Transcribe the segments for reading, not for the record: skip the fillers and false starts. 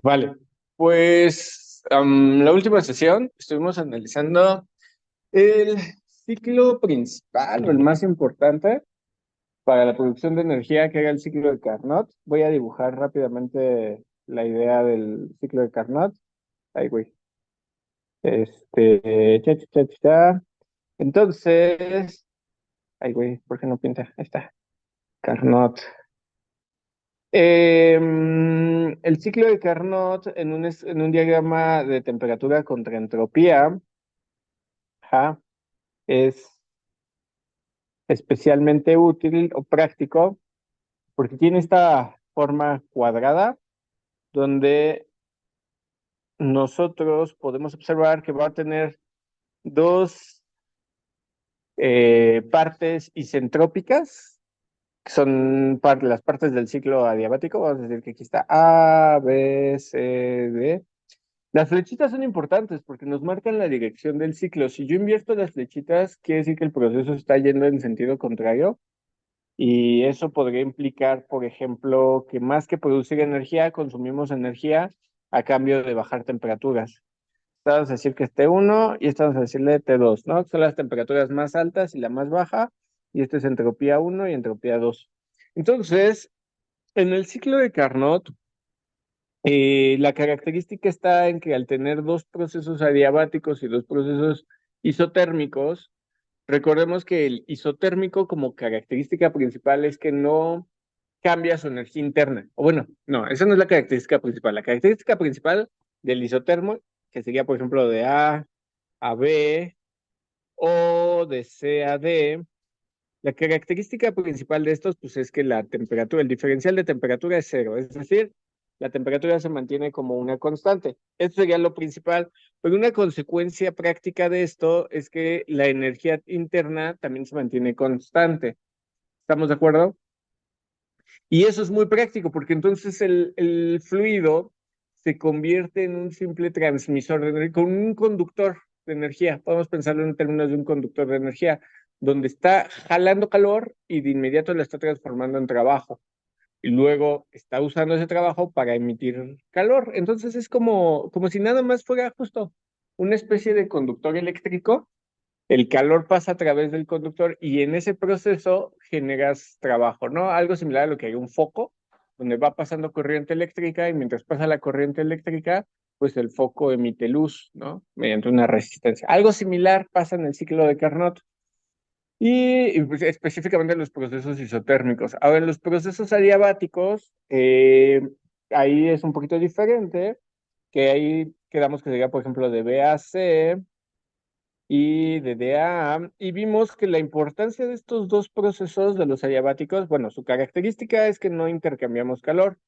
Vale, pues la última sesión estuvimos analizando el ciclo principal o el más importante para la producción de energía, que era el ciclo de Carnot. Voy a dibujar rápidamente la idea del ciclo de Carnot. Ay, güey. Cha, cha, cha, cha, cha. Entonces, ay, güey, ¿por qué no pinta? Ahí está, Carnot. El ciclo de Carnot en un diagrama de temperatura contra entropía, ajá, es especialmente útil o práctico porque tiene esta forma cuadrada donde nosotros podemos observar que va a tener dos partes isentrópicas, que son las partes del ciclo adiabático. Vamos a decir que aquí está A, B, C, D. Las flechitas son importantes porque nos marcan la dirección del ciclo. Si yo invierto las flechitas, quiere decir que el proceso está yendo en sentido contrario. Y eso podría implicar, por ejemplo, que más que producir energía, consumimos energía a cambio de bajar temperaturas. Vamos a decir que es T1 y esta vamos a decirle T2, ¿no? Son las temperaturas más altas y la más baja, y esto es entropía 1 y entropía 2. Entonces, en el ciclo de Carnot, la característica está en que al tener dos procesos adiabáticos y dos procesos isotérmicos, recordemos que el isotérmico como característica principal es que no cambia su energía interna. O bueno, no, esa no es la característica principal. La característica principal del isotermo, que sería, por ejemplo, de A a B o de C a D, la característica principal de estos, pues es que la temperatura, el diferencial de temperatura es cero, es decir, la temperatura se mantiene como una constante. Esto sería lo principal, pero una consecuencia práctica de esto es que la energía interna también se mantiene constante. ¿Estamos de acuerdo? Y eso es muy práctico porque entonces el fluido se convierte en un simple transmisor de energía, con un conductor de energía. Podemos pensarlo en términos de un conductor de energía, donde está jalando calor y de inmediato lo está transformando en trabajo. Y luego está usando ese trabajo para emitir calor. Entonces es como si nada más fuera justo una especie de conductor eléctrico. El calor pasa a través del conductor y en ese proceso generas trabajo, ¿no? Algo similar a lo que hay un foco, donde va pasando corriente eléctrica y mientras pasa la corriente eléctrica, pues el foco emite luz, ¿no? Mediante una resistencia. Algo similar pasa en el ciclo de Carnot pues, específicamente en los procesos isotérmicos. Ahora, en los procesos adiabáticos, ahí es un poquito diferente, que ahí quedamos que sería, por ejemplo, de B a C y de DAA, y vimos que la importancia de estos dos procesos de los adiabáticos, bueno, su característica es que no intercambiamos calor,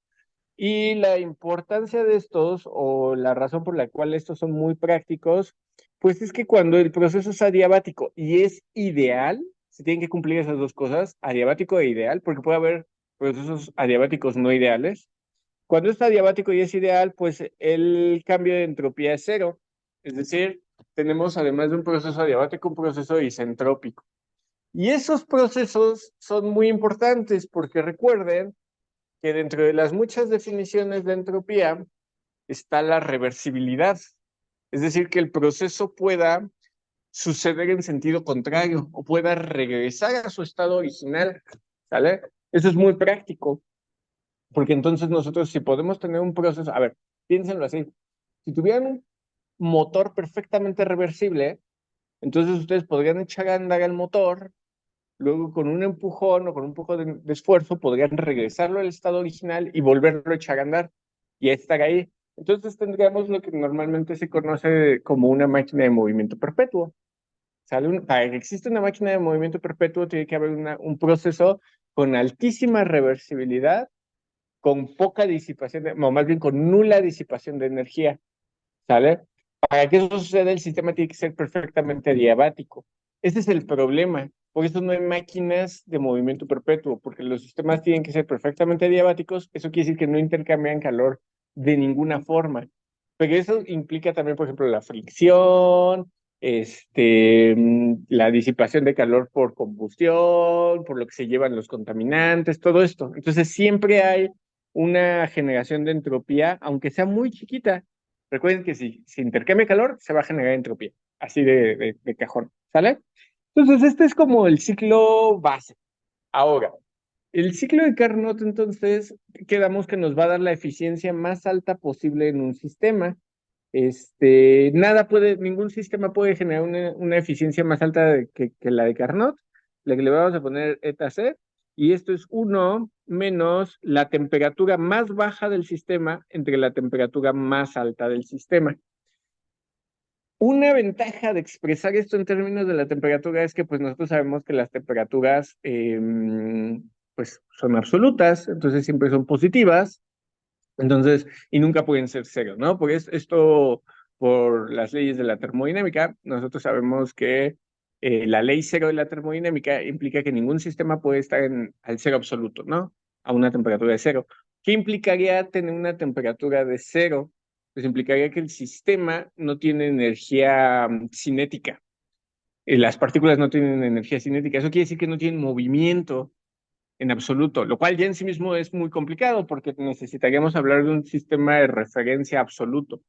y la importancia de estos, o la razón por la cual estos son muy prácticos, pues es que cuando el proceso es adiabático y es ideal, se tienen que cumplir esas dos cosas, adiabático e ideal, porque puede haber procesos adiabáticos no ideales. Cuando es adiabático y es ideal, pues el cambio de entropía es cero. Es decir, tenemos además de un proceso adiabático, un proceso isentrópico. Y esos procesos son muy importantes porque recuerden que dentro de las muchas definiciones de entropía está la reversibilidad. Es decir, que el proceso pueda suceder en sentido contrario o pueda regresar a su estado original. ¿Sale? Eso es muy práctico. Porque entonces nosotros, si podemos tener un proceso, a ver, piénsenlo así, si tuvieran un motor perfectamente reversible, entonces ustedes podrían echar a andar el motor, luego con un empujón o con un poco de esfuerzo podrían regresarlo al estado original y volverlo a echar a andar y estar ahí. Entonces tendríamos lo que normalmente se conoce como una máquina de movimiento perpetuo. Para que exista una máquina de movimiento perpetuo tiene que haber un proceso con altísima reversibilidad, con poca disipación, o más bien con nula disipación de energía, ¿sale? Para que eso suceda, el sistema tiene que ser perfectamente adiabático. Ese es el problema. Por eso no hay máquinas de movimiento perpetuo, porque los sistemas tienen que ser perfectamente adiabáticos. Eso quiere decir que no intercambian calor de ninguna forma. Pero eso implica también, por ejemplo, la fricción, la disipación de calor por combustión, por lo que se llevan los contaminantes, todo esto. Entonces siempre hay una generación de entropía, aunque sea muy chiquita. Recuerden que si se intercambia calor, se va a generar entropía, así de cajón, ¿sale? Entonces, este es como el ciclo base. Ahora, el ciclo de Carnot, entonces, quedamos que nos va a dar la eficiencia más alta posible en un sistema. Ningún sistema puede generar una eficiencia más alta que la de Carnot, la que le vamos a poner eta C, y esto es 1 menos la temperatura más baja del sistema entre la temperatura más alta del sistema. Una ventaja de expresar esto en términos de la temperatura es que pues nosotros sabemos que las temperaturas pues son absolutas, entonces siempre son positivas, entonces, y nunca pueden ser cero, ¿no? Porque esto, por las leyes de la termodinámica, nosotros sabemos que la ley cero de la termodinámica implica que ningún sistema puede estar al cero absoluto, ¿no? A una temperatura de cero. ¿Qué implicaría tener una temperatura de cero? Pues implicaría que el sistema no tiene energía cinética. Las partículas no tienen energía cinética. Eso quiere decir que no tienen movimiento en absoluto, lo cual ya en sí mismo es muy complicado porque necesitaríamos hablar de un sistema de referencia absoluto,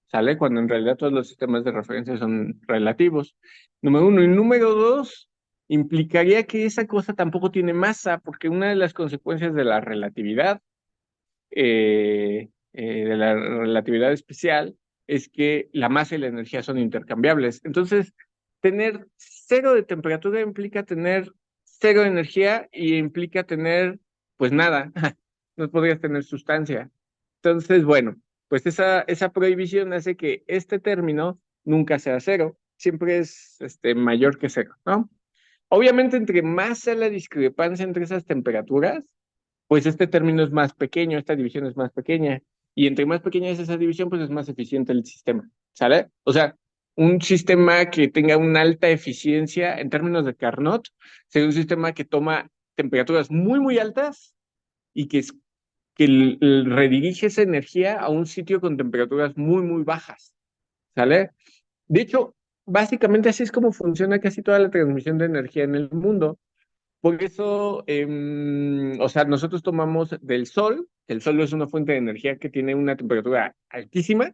¿sale? Cuando en realidad todos los sistemas de referencia son relativos. Número uno. Y número dos, implicaría que esa cosa tampoco tiene masa, porque una de las consecuencias de la relatividad, de la relatividad especial, es que la masa y la energía son intercambiables. Entonces, tener cero de temperatura implica tener cero de energía y implica tener, pues nada, no podrías tener sustancia. Entonces, bueno, pues esa prohibición hace que este término nunca sea cero, siempre es mayor que cero, ¿no? Obviamente, entre más sea la discrepancia entre esas temperaturas, pues este término es más pequeño, esta división es más pequeña, y entre más pequeña es esa división, pues es más eficiente el sistema, ¿sale? O sea, un sistema que tenga una alta eficiencia en términos de Carnot sería un sistema que toma temperaturas muy, muy altas y que redirige esa energía a un sitio con temperaturas muy, muy bajas, ¿sale? De hecho, básicamente así es como funciona casi toda la transmisión de energía en el mundo. Por eso, o sea, nosotros tomamos del sol, el sol es una fuente de energía que tiene una temperatura altísima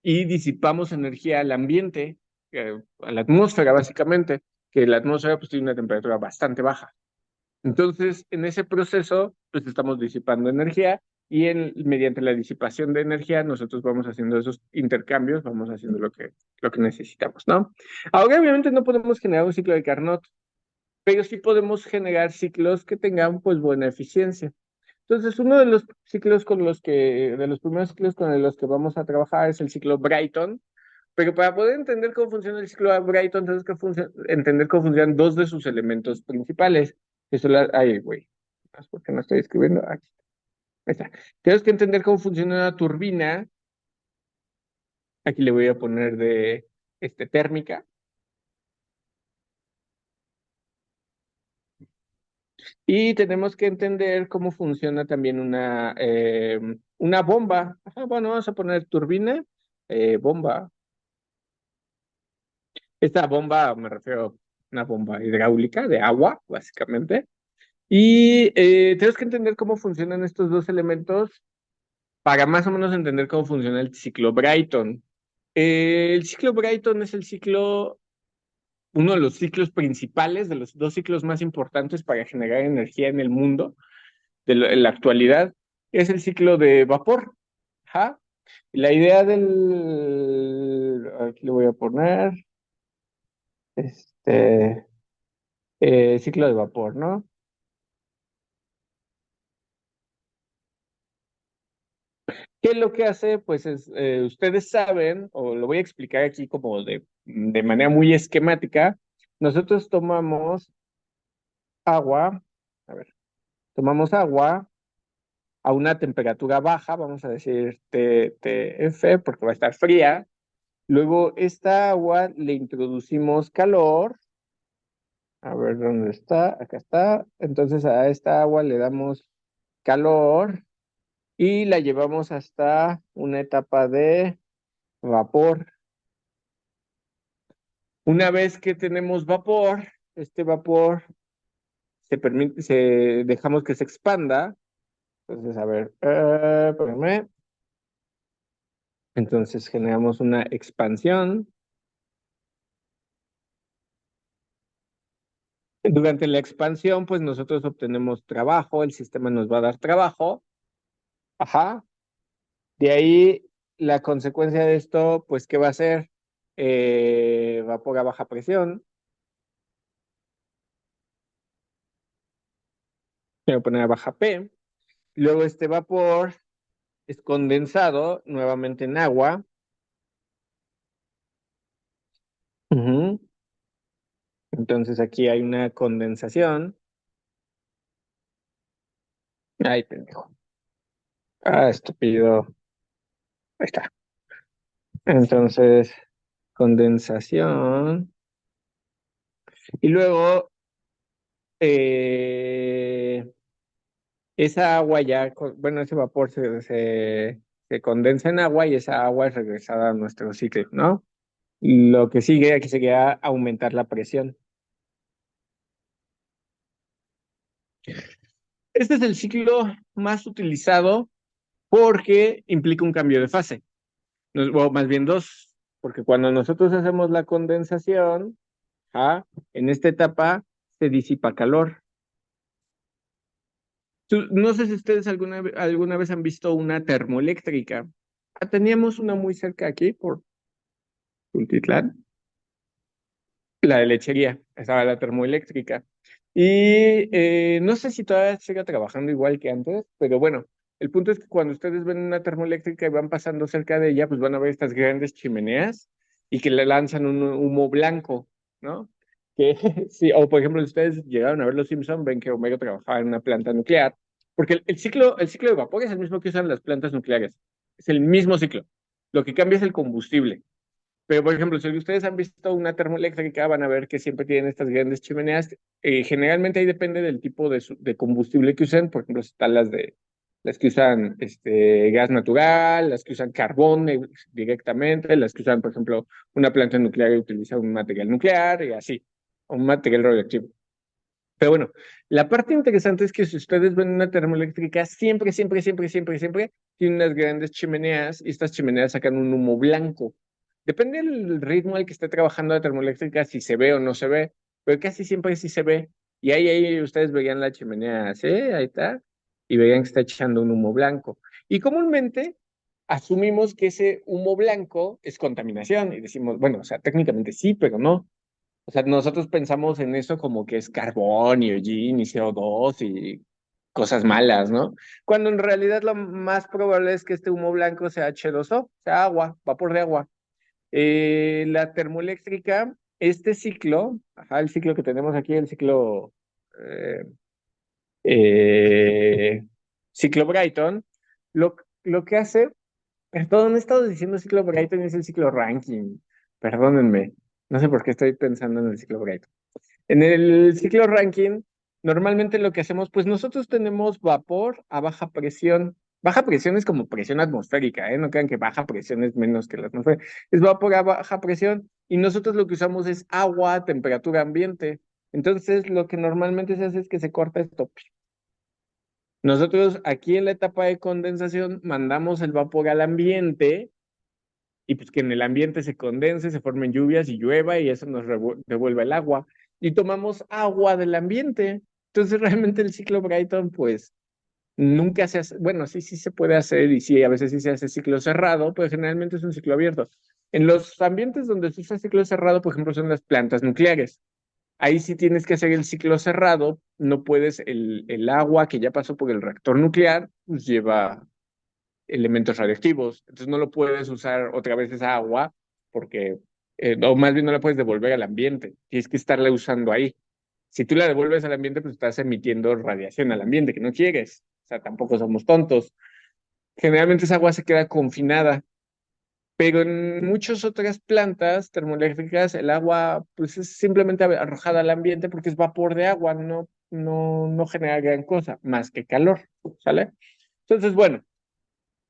y disipamos energía al ambiente, a la atmósfera básicamente, que la atmósfera pues tiene una temperatura bastante baja. Entonces, en ese proceso, pues estamos disipando energía y mediante la disipación de energía nosotros vamos haciendo esos intercambios, vamos haciendo lo que necesitamos, ¿no? Ahora, obviamente, no podemos generar un ciclo de Carnot, pero sí podemos generar ciclos que tengan pues buena eficiencia. Entonces, uno de los ciclos de los primeros ciclos con los que vamos a trabajar es el ciclo Brighton, pero para poder entender cómo funciona el ciclo Brighton, tenemos que entender cómo funcionan dos de sus elementos principales, que son ay, güey, más porque no estoy escribiendo, aquí está. Tenemos que entender cómo funciona una turbina, aquí le voy a poner de térmica, y tenemos que entender cómo funciona también una bomba. Ajá, bueno, vamos a poner turbina, bomba. Esta bomba, me refiero a una bomba hidráulica de agua, básicamente. Y tenemos que entender cómo funcionan estos dos elementos para más o menos entender cómo funciona el ciclo Brighton. El ciclo Brighton es uno de los ciclos principales, de los dos ciclos más importantes para generar energía en el mundo en la actualidad, es el ciclo de vapor. Ajá. La idea aquí le voy a poner, este, ciclo de vapor, ¿no? ¿Qué es lo que hace? Pues ustedes saben, o lo voy a explicar aquí como de manera muy esquemática, nosotros tomamos agua, a ver, tomamos agua a una temperatura baja, vamos a decir TF, porque va a estar fría. Luego, esta agua le introducimos calor. A ver dónde está. Acá está. Entonces a esta agua le damos calor y la llevamos hasta una etapa de vapor. Una vez que tenemos vapor, este vapor dejamos que se expanda Entonces, a ver, espérame. Entonces generamos una expansión. Durante la expansión, pues nosotros obtenemos trabajo, el sistema nos va a dar trabajo. Ajá. De ahí, la consecuencia de esto, pues, ¿qué va a ser? Vapor a baja presión. Voy a poner a baja P. Luego este vapor es condensado nuevamente en agua. Ujú. Entonces aquí hay una condensación. Ay, pendejo. Ah, estúpido. Ahí está. Entonces, condensación. Y luego, eh, esa agua ya, bueno, ese vapor se condensa en agua y esa agua es regresada a nuestro ciclo, ¿no? Lo que sigue, aquí sería aumentar la presión. Este es el ciclo más utilizado porque implica un cambio de fase, o más bien dos, porque cuando nosotros hacemos la condensación, en esta etapa se disipa calor. No sé si ustedes alguna vez han visto una termoeléctrica. Teníamos una muy cerca aquí por Tultitlán, la de lechería, estaba la termoeléctrica. Y no sé si todavía siga trabajando igual que antes, pero bueno, el punto es que cuando ustedes ven una termoeléctrica y van pasando cerca de ella, pues van a ver estas grandes chimeneas y que le lanzan un humo blanco, ¿no? Que sí, o por ejemplo, si ustedes llegaron a ver Los Simpson, ven que Homero trabajaba en una planta nuclear, porque el ciclo de vapor es el mismo que usan las plantas nucleares, es el mismo ciclo. Lo que cambia es el combustible. Pero, por ejemplo, si ustedes han visto una termoeléctrica, van a ver que siempre tienen estas grandes chimeneas. Generalmente ahí depende del tipo de combustible que usen. Por ejemplo, están las que usan gas natural, las que usan carbón directamente, las que usan, por ejemplo, una planta nuclear y utiliza un material nuclear y así, un material radioactivo. Pero bueno, la parte interesante es que si ustedes ven una termoeléctrica, siempre, siempre, siempre, siempre, siempre tiene unas grandes chimeneas y estas chimeneas sacan un humo blanco. Depende del ritmo al que esté trabajando la termoeléctrica, si se ve o no se ve, pero casi siempre sí se ve. Y ahí ustedes verían la chimenea, ¿sí? Ahí está. Y verían que está echando un humo blanco. Y comúnmente asumimos que ese humo blanco es contaminación y decimos, bueno, o sea, técnicamente sí, pero no. O sea, nosotros pensamos en eso como que es carbón y hollín y CO2 y cosas malas, ¿no? Cuando en realidad lo más probable es que este humo blanco sea H2O, sea agua, vapor de agua. La termoeléctrica, este ciclo, el ciclo que tenemos aquí, el eh, eh, ciclo Brighton, lo que hace, perdón, he estado diciendo ciclo Brighton y es el ciclo Rankine, perdónenme, no sé por qué estoy pensando en el ciclo Brighton. En el ciclo Rankine, normalmente lo que hacemos, pues nosotros tenemos vapor a baja presión. Baja presión es como presión atmosférica, ¿eh? No crean que baja presión es menos que la atmósfera. Es vapor a baja presión y nosotros lo que usamos es agua a temperatura ambiente. Entonces, lo que normalmente se hace es que se corta esto. Nosotros aquí en la etapa de condensación mandamos el vapor al ambiente y pues que en el ambiente se condense, se formen lluvias y llueva y eso nos devuelve el agua. Y tomamos agua del ambiente. Entonces realmente el ciclo Brighton pues nunca se hace, bueno, sí, sí se puede hacer y sí, a veces sí se hace ciclo cerrado, pero generalmente es un ciclo abierto. En los ambientes donde se usa ciclo cerrado, por ejemplo, son las plantas nucleares. Ahí sí tienes que hacer el ciclo cerrado, no puedes, el agua que ya pasó por el reactor nuclear, pues lleva elementos radioactivos. Entonces no lo puedes usar otra vez esa agua porque, o más bien no la puedes devolver al ambiente. Tienes que estarla usando ahí. Si tú la devuelves al ambiente, pues estás emitiendo radiación al ambiente que no quieres. O sea, tampoco somos tontos. Generalmente esa agua se queda confinada, pero en muchas otras plantas termoeléctricas el agua pues es simplemente arrojada al ambiente porque es vapor de agua, no genera gran cosa, más que calor, ¿sale? Entonces, bueno,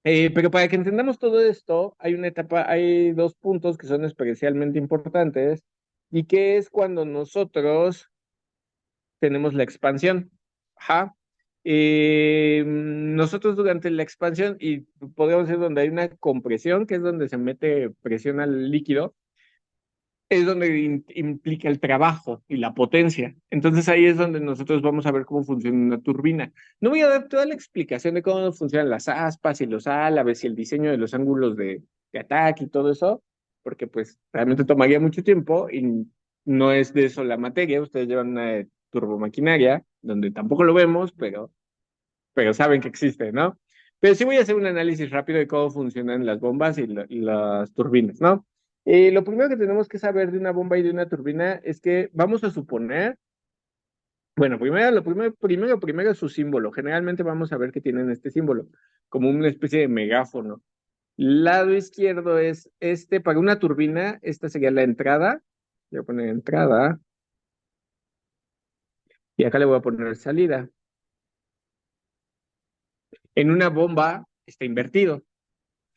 pero para que entendamos todo esto, hay dos puntos que son especialmente importantes y que es cuando nosotros tenemos la expansión. Ajá. nosotros durante la expansión, y podríamos decir donde hay una compresión, que es donde se mete presión al líquido, es donde implica el trabajo y la potencia. Entonces ahí es donde nosotros vamos a ver cómo funciona una turbina. No voy a dar toda la explicación de cómo funcionan las aspas y los álabes y el diseño de los ángulos de ataque y todo eso, porque pues realmente tomaría mucho tiempo y no es de eso la materia. Ustedes llevan una turbomaquinaria, donde tampoco lo vemos, pero saben que existe, ¿no? Pero sí voy a hacer un análisis rápido de cómo funcionan las bombas y las turbinas, ¿no? Lo primero que tenemos que saber de una bomba y de una turbina es que vamos a suponer, bueno, primero es su símbolo. Generalmente vamos a ver que tienen este símbolo, como una especie de megáfono. Lado izquierdo es este, para una turbina, esta sería la entrada. Voy a poner entrada y acá le voy a poner salida. En una bomba está invertido.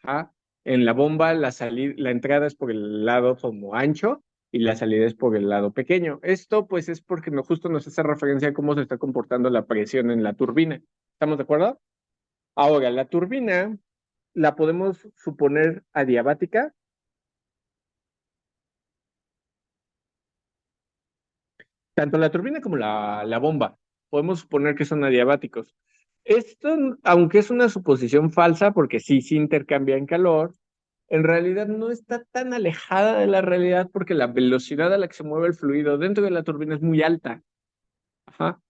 Ajá. En la bomba, la entrada es por el lado como ancho y la salida es por el lado pequeño. Esto, pues, es porque justo nos hace referencia a cómo se está comportando la presión en la turbina. ¿Estamos de acuerdo? Ahora, la turbina la podemos suponer adiabática. Tanto la turbina como la bomba podemos suponer que son adiabáticos. Esto, aunque es una suposición falsa, porque sí intercambian calor, en realidad no está tan alejada de la realidad porque la velocidad a la que se mueve el fluido dentro de la turbina es muy alta. Ajá.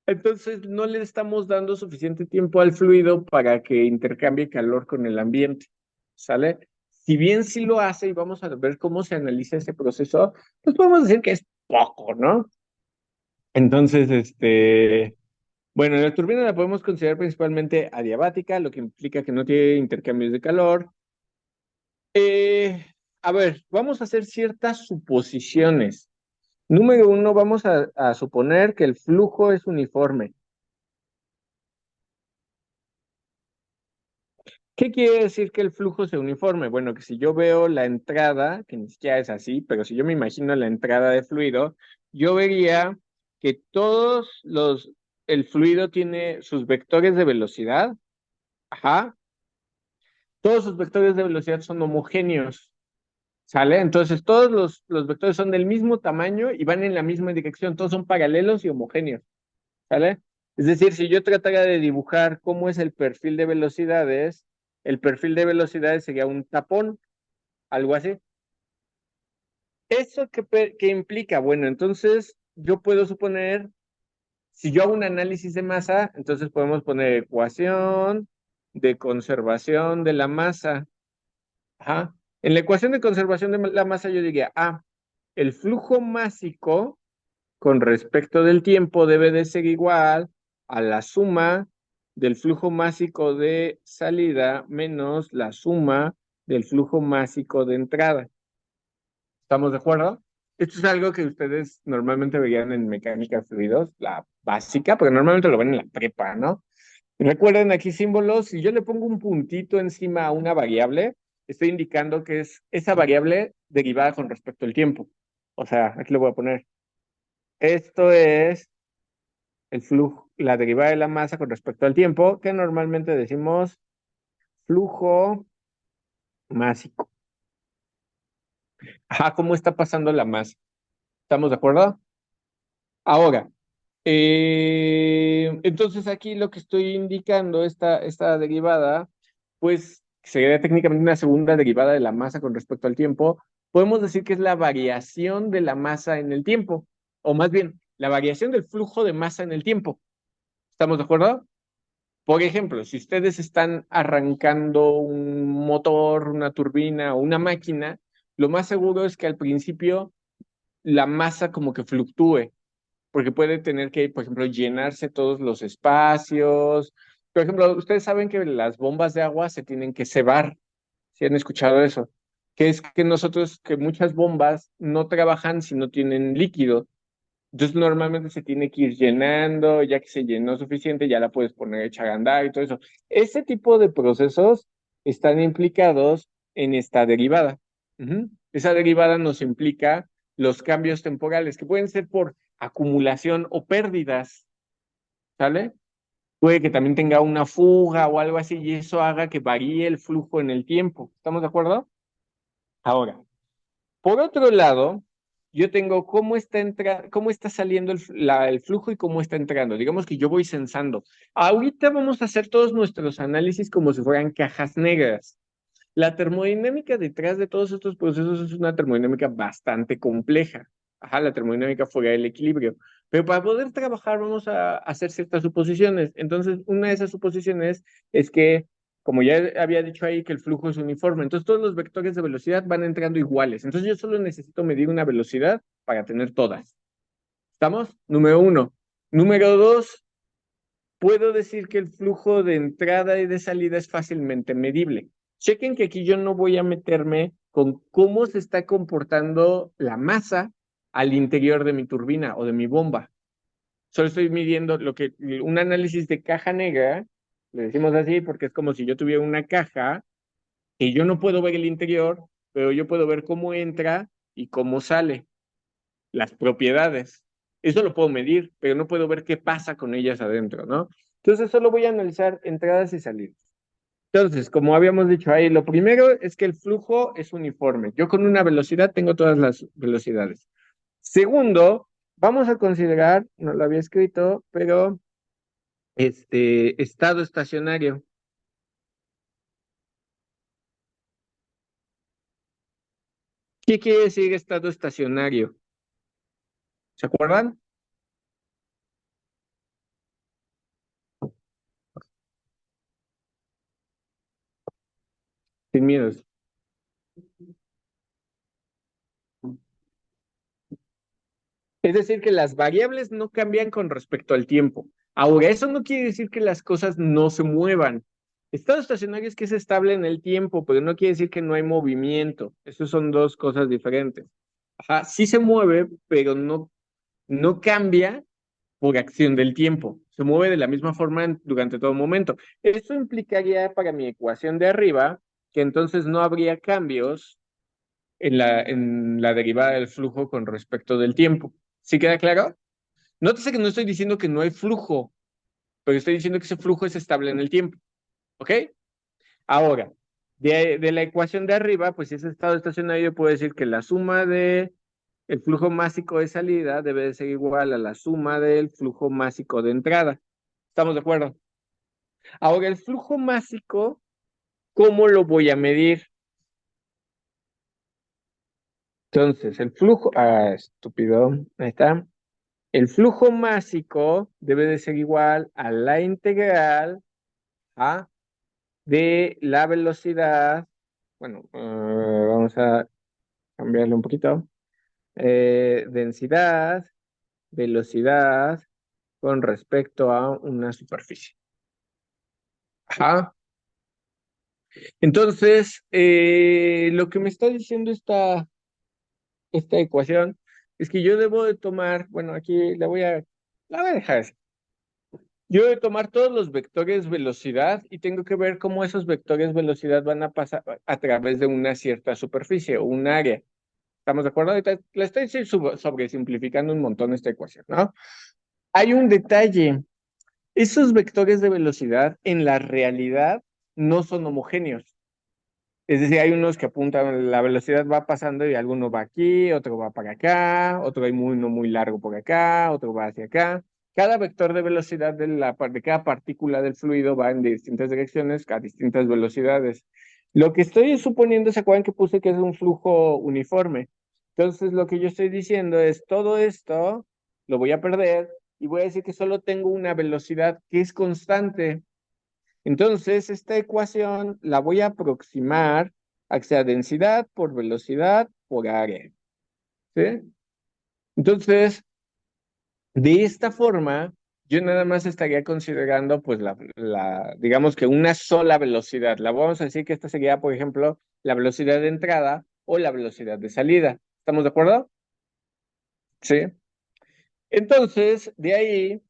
Entonces no le estamos dando suficiente tiempo al fluido para que intercambie calor con el ambiente. ¿Sale? Si bien sí lo hace y vamos a ver cómo se analiza ese proceso, pues podemos decir que es poco, ¿no? Entonces, bueno, la turbina la podemos considerar principalmente adiabática, lo que implica que no tiene intercambios de calor. Eh, a ver, vamos a hacer ciertas suposiciones. Número uno, vamos a suponer que el flujo es uniforme. ¿Qué quiere decir que el flujo sea uniforme? Bueno, que si yo veo la entrada, que ni siquiera es así, pero si yo me imagino la entrada de fluido, yo vería que el fluido tiene sus vectores de velocidad, ajá, todos sus vectores de velocidad son homogéneos. ¿Sale? Entonces todos los vectores son del mismo tamaño y van en la misma dirección, todos son paralelos y homogéneos, ¿sale? Es decir, si yo tratara de dibujar cómo es el perfil de velocidades, el perfil de velocidades sería un tapón, algo así. ¿Eso qué implica? Bueno, entonces yo puedo suponer, si yo hago un análisis de masa, entonces podemos poner ecuación de conservación de la masa. Ajá. En la ecuación de conservación de la masa yo diría, el flujo másico con respecto del tiempo debe de ser igual a la suma del flujo másico de salida menos la suma del flujo másico de entrada. ¿Estamos de acuerdo? Esto es algo que ustedes normalmente veían en mecánica de fluidos, la básica, porque normalmente lo ven en la prepa, ¿no? Recuerden aquí símbolos, si yo le pongo un puntito encima a una variable, estoy indicando que es esa variable derivada con respecto al tiempo. O sea, aquí lo voy a poner. Esto es el flujo, la derivada de la masa con respecto al tiempo, que normalmente decimos flujo másico. Ajá, ¿cómo está pasando la masa? ¿Estamos de acuerdo? Ahora, entonces aquí lo que estoy indicando, esta derivada, pues sería técnicamente una segunda derivada de la masa con respecto al tiempo. Podemos decir que es la variación de la masa en el tiempo, o más bien, la variación del flujo de masa en el tiempo. ¿Estamos de acuerdo? Por ejemplo, si ustedes están arrancando un motor, una turbina o una máquina, lo más seguro es que al principio la masa como que fluctúe, porque puede tener que, por ejemplo, llenarse todos los espacios. Por ejemplo, ustedes saben que las bombas de agua se tienen que cebar, si han escuchado eso, que es que muchas bombas no trabajan si no tienen líquido. Entonces normalmente se tiene que ir llenando, ya que se llenó suficiente, ya la puedes poner hecha a andar y todo eso. Ese tipo de procesos están implicados en esta derivada. Ujú. Esa derivada nos implica los cambios temporales, que pueden ser por acumulación o pérdidas, ¿sale? Puede que también tenga una fuga o algo así y eso haga que varíe el flujo en el tiempo. ¿Estamos de acuerdo? Ahora, por otro lado, yo tengo cómo está saliendo el flujo y cómo está entrando. Digamos que yo voy sensando. Ahorita vamos a hacer todos nuestros análisis como si fueran cajas negras. La termodinámica detrás de todos estos procesos es una termodinámica bastante compleja. Ajá, la termodinámica fuera del equilibrio. Pero para poder trabajar vamos a hacer ciertas suposiciones. Entonces, una de esas suposiciones es que, como ya había dicho ahí, que el flujo es uniforme. Entonces, todos los vectores de velocidad van entrando iguales. Entonces, yo solo necesito medir una velocidad para tener todas. ¿Estamos? Número uno. Número dos, puedo decir que el flujo de entrada y de salida es fácilmente medible. Chequen que aquí yo no voy a meterme con cómo se está comportando la masa al interior de mi turbina o de mi bomba. Solo estoy midiendo un análisis de caja negra, le decimos así porque es como si yo tuviera una caja y yo no puedo ver el interior, pero yo puedo ver cómo entra y cómo sale, las propiedades. Eso lo puedo medir, pero no puedo ver qué pasa con ellas adentro, ¿no? Entonces solo voy a analizar entradas y salidas. Entonces, como habíamos dicho ahí, lo primero es que el flujo es uniforme. Yo con una velocidad tengo todas las velocidades. Segundo, vamos a considerar, no lo había escrito, pero estado estacionario. ¿Qué quiere decir estado estacionario? ¿Se acuerdan? Sin miedos. Es decir, que las variables no cambian con respecto al tiempo. Ahora, eso no quiere decir que las cosas no se muevan. Estado estacionario es que es estable en el tiempo, pero no quiere decir que no hay movimiento. Esas son dos cosas diferentes. Ajá, sí se mueve, pero no cambia por acción del tiempo. Se mueve de la misma forma durante todo momento. Eso implicaría para mi ecuación de arriba que entonces no habría cambios en la derivada del flujo con respecto del tiempo. ¿Sí queda claro? Nótese que no estoy diciendo que no hay flujo, pero estoy diciendo que ese flujo es estable en el tiempo. ¿Ok? Ahora, de la ecuación de arriba, pues si es estado estacionario, puedo decir que la suma de el flujo másico de salida debe de ser igual a la suma del flujo másico de entrada. ¿Estamos de acuerdo? Ahora, el flujo másico, ¿cómo lo voy a medir? Entonces, el flujo, estúpido, ahí está. El flujo másico debe de ser igual a la integral ¿ah? De la velocidad. Bueno, vamos a cambiarle un poquito. Densidad, velocidad con respecto a una superficie. Ajá. Entonces, lo que me está diciendo esta ecuación es que yo debo de tomar, bueno, aquí la voy a dejar así. Yo debo de tomar todos los vectores velocidad y tengo que ver cómo esos vectores velocidad van a pasar a través de una cierta superficie o un área. ¿Estamos de acuerdo? Ahorita la estoy sobresimplificando un montón esta ecuación, ¿no? Hay un detalle. Esos vectores de velocidad en la realidad no son homogéneos. Es decir, hay unos que apuntan, la velocidad va pasando y alguno va aquí, otro va para acá, otro hay uno muy largo por acá, otro va hacia acá. Cada vector de velocidad de cada partícula del fluido va en distintas direcciones a distintas velocidades. Lo que estoy suponiendo, ¿se acuerdan que puse que es un flujo uniforme? Entonces, lo que yo estoy diciendo es todo esto lo voy a perder y voy a decir que solo tengo una velocidad que es constante. Entonces, esta ecuación la voy a aproximar a que sea densidad por velocidad por área. ¿Sí? Entonces, de esta forma, yo nada más estaría considerando, pues, digamos que una sola velocidad. La vamos a decir que esta sería, por ejemplo, la velocidad de entrada o la velocidad de salida. ¿Estamos de acuerdo? Sí. Entonces, de ahí,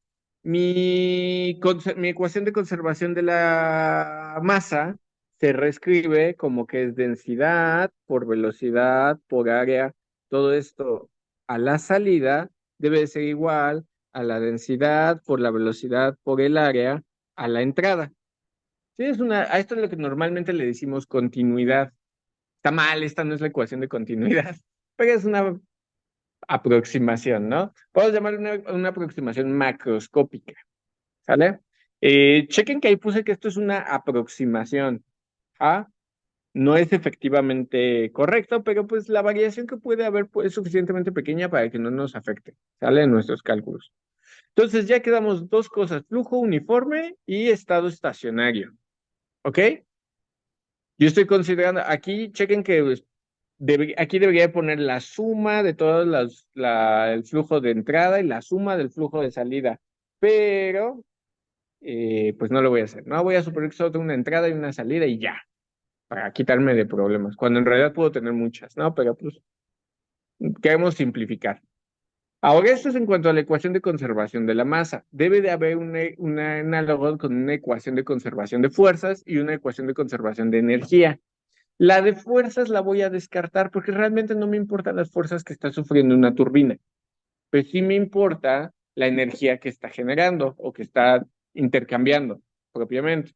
mi ecuación de conservación de la masa se reescribe como que es densidad por velocidad por área. Todo esto a la salida debe de ser igual a la densidad por la velocidad por el área a la entrada. Sí, a esto es lo que normalmente le decimos continuidad. Está mal, esta no es la ecuación de continuidad, pero es una aproximación, ¿no? Podemos llamar una aproximación macroscópica, ¿sale? Chequen que ahí puse que esto es una aproximación, ¿ah? No es efectivamente correcto, pero pues la variación que puede haber pues, es suficientemente pequeña para que no nos afecte, ¿sale? En nuestros cálculos. Entonces ya quedamos dos cosas, flujo uniforme y estado estacionario, ¿ok? Yo estoy considerando, aquí chequen que pues, aquí debería poner la suma de todos el flujo de entrada y la suma del flujo de salida, pero pues no lo voy a hacer, ¿no? Voy a suponer que solo tengo una entrada y una salida y ya, para quitarme de problemas, cuando en realidad puedo tener muchas, ¿no? Pero pues queremos simplificar. Ahora, esto es en cuanto a la ecuación de conservación de la masa. Debe de haber un análogo con una ecuación de conservación de fuerzas y una ecuación de conservación de energía. La de fuerzas la voy a descartar porque realmente no me importan las fuerzas que está sufriendo una turbina, pero sí me importa la energía que está generando o que está intercambiando propiamente.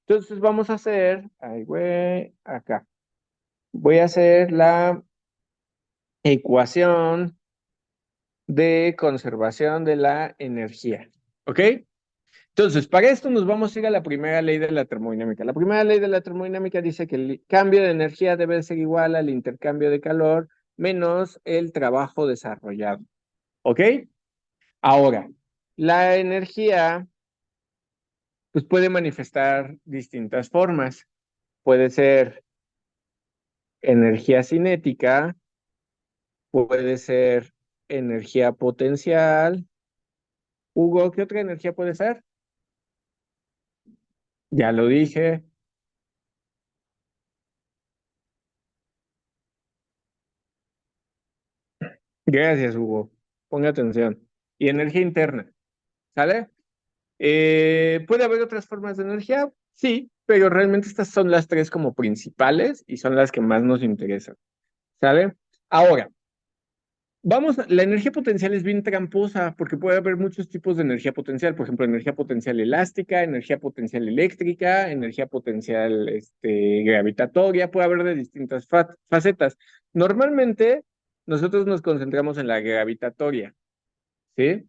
Entonces vamos a hacer, ay, güey, acá. Voy a hacer la ecuación de conservación de la energía. ¿Ok? Entonces, para esto nos vamos a ir a la primera ley de la termodinámica. La primera ley de la termodinámica dice que el cambio de energía debe ser igual al intercambio de calor menos el trabajo desarrollado. ¿Ok? Ahora, la energía pues puede manifestar distintas formas. Puede ser energía cinética, puede ser energía potencial. Hugo, ¿qué otra energía puede ser? Ya lo dije. Gracias, Hugo. Ponga atención. Y energía interna, ¿sale? ¿Puede haber otras formas de energía? Sí, pero realmente estas son las tres como principales y son las que más nos interesan, ¿sale? Ahora, la energía potencial es bien tramposa porque puede haber muchos tipos de energía potencial, por ejemplo, energía potencial elástica, energía potencial eléctrica, energía potencial gravitatoria, puede haber de distintas facetas. Normalmente, nosotros nos concentramos en la gravitatoria, ¿sí?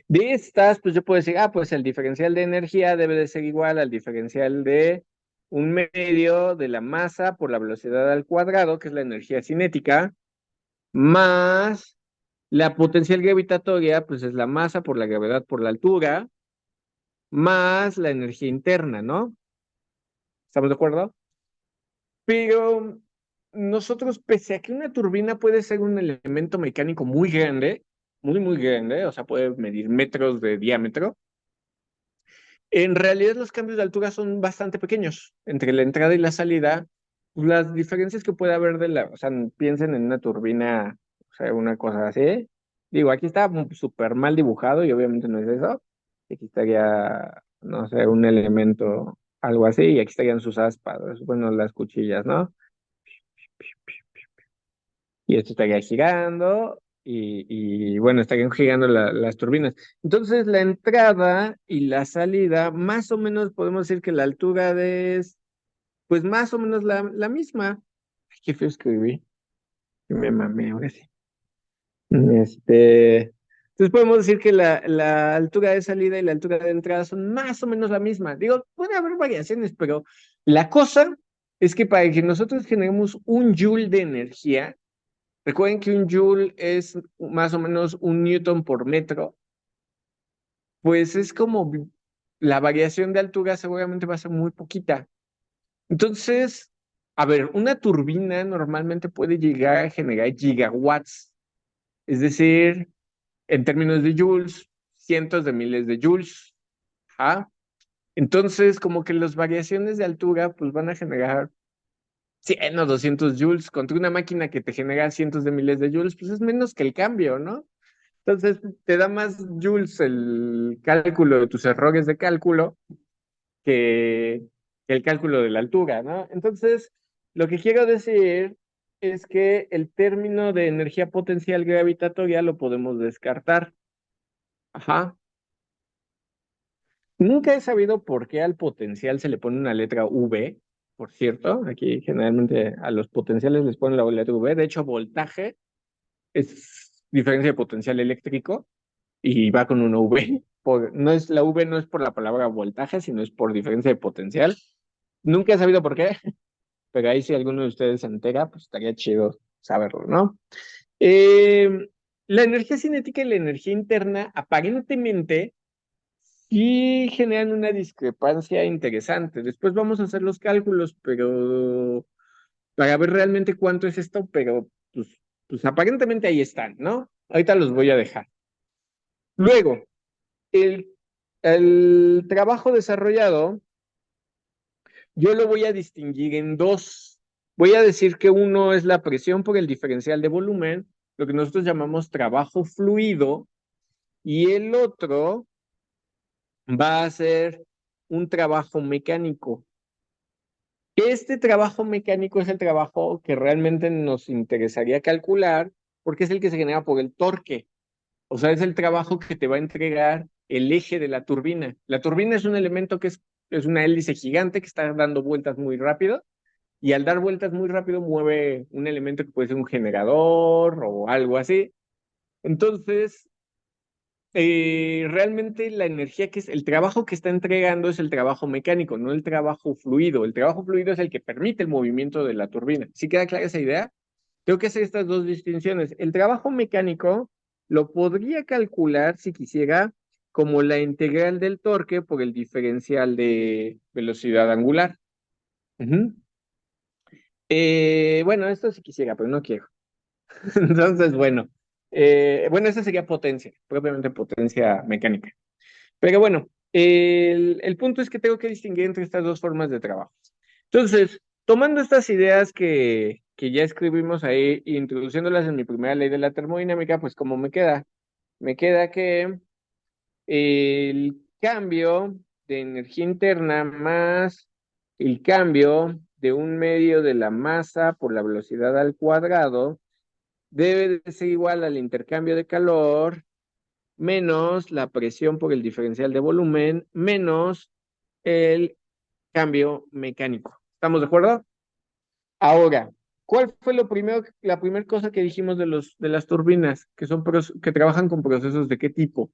De estas, pues yo puedo decir, pues el diferencial de energía debe de ser igual al diferencial de un medio de la masa por la velocidad al cuadrado, que es la energía cinética, más la potencial gravitatoria, pues es la masa por la gravedad por la altura, más la energía interna, ¿no? ¿Estamos de acuerdo? Pero nosotros, pese a que una turbina puede ser un elemento mecánico muy grande, muy, muy grande, o sea, puede medir metros de diámetro. En realidad los cambios de altura son bastante pequeños. Entre la entrada y la salida, pues, las diferencias que puede haber o sea, piensen en una turbina, o sea, una cosa así. Digo, aquí está súper mal dibujado y obviamente no es eso. Aquí estaría, no sé, un elemento, algo así, y aquí estarían sus aspas, bueno, las cuchillas, ¿no? Y esto estaría girando bueno, estarían girando las turbinas. Entonces, la entrada y la salida, más o menos podemos decir que la altura es, pues más o menos la misma. Ay, qué feo escribí, que me mamé, ahora sí. Entonces podemos decir que la altura de salida y la altura de entrada son más o menos la misma. Digo, puede haber variaciones, pero la cosa es que para que nosotros generemos un joule de energía, recuerden que un joule es más o menos un newton por metro, pues es como la variación de altura seguramente va a ser muy poquita. Entonces, a ver, una turbina normalmente puede llegar a generar gigawatts, es decir, en términos de joules, cientos de miles de joules. ¿Ah? Entonces, como que las variaciones de altura pues van a generar 100 o 200 joules contra una máquina que te genera cientos de miles de joules, pues es menos que el cambio, ¿no? Entonces, te da más joules el cálculo de tus errores de cálculo que, que el cálculo de la altura, ¿no? Entonces, lo que quiero decir es que el término de energía potencial gravitatoria lo podemos descartar. Ajá. Nunca he sabido por qué al potencial se le pone una letra V, por cierto. Aquí generalmente a los potenciales les ponen la letra V. De hecho, voltaje es diferencia de potencial eléctrico y va con una V. No es, la V no es por la palabra voltaje, sino es por diferencia de potencial. Nunca he sabido por qué, pero ahí si alguno de ustedes se entera, pues estaría chido saberlo, ¿no? Eh, la energía cinética y la energía interna aparentemente sí generan una discrepancia interesante. Después vamos a hacer los cálculos, pero para ver realmente cuánto es esto, pero pues aparentemente ahí están, ¿no? Ahorita los voy a dejar. Luego, el, el trabajo desarrollado, yo lo voy a distinguir en dos. Voy a decir que uno es la presión por el diferencial de volumen, lo que nosotros llamamos trabajo fluido, y el otro va a ser un trabajo mecánico. Este trabajo mecánico es el trabajo que realmente nos interesaría calcular porque es el que se genera por el torque. O sea, es el trabajo que te va a entregar el eje de la turbina. La turbina es un elemento es una hélice gigante que está dando vueltas muy rápido y al dar vueltas muy rápido mueve un elemento que puede ser un generador o algo así. Entonces, realmente la energía que es, el trabajo que está entregando es el trabajo mecánico, no el trabajo fluido. El trabajo fluido es el que permite el movimiento de la turbina. ¿Sí queda clara esa idea? Tengo que hacer estas dos distinciones. El trabajo mecánico lo podría calcular, si quisiera, como la integral del torque por el diferencial de velocidad angular. Ujú. Bueno, esto sí quisiera, pero no quiero. Entonces, bueno, bueno, esa sería potencia, propiamente potencia mecánica. Pero bueno, el punto es que tengo que distinguir entre estas dos formas de trabajo. Entonces, tomando estas ideas que ya escribimos ahí, e introduciéndolas en mi primera ley de la termodinámica, pues ¿cómo me queda? Me queda que el cambio de energía interna más el cambio de un medio de la masa por la velocidad al cuadrado debe de ser igual al intercambio de calor menos la presión por el diferencial de volumen, menos el cambio mecánico. ¿Estamos de acuerdo? Ahora, ¿cuál fue lo primero, la primera cosa que dijimos de las turbinas, que son que trabajan con procesos de qué tipo?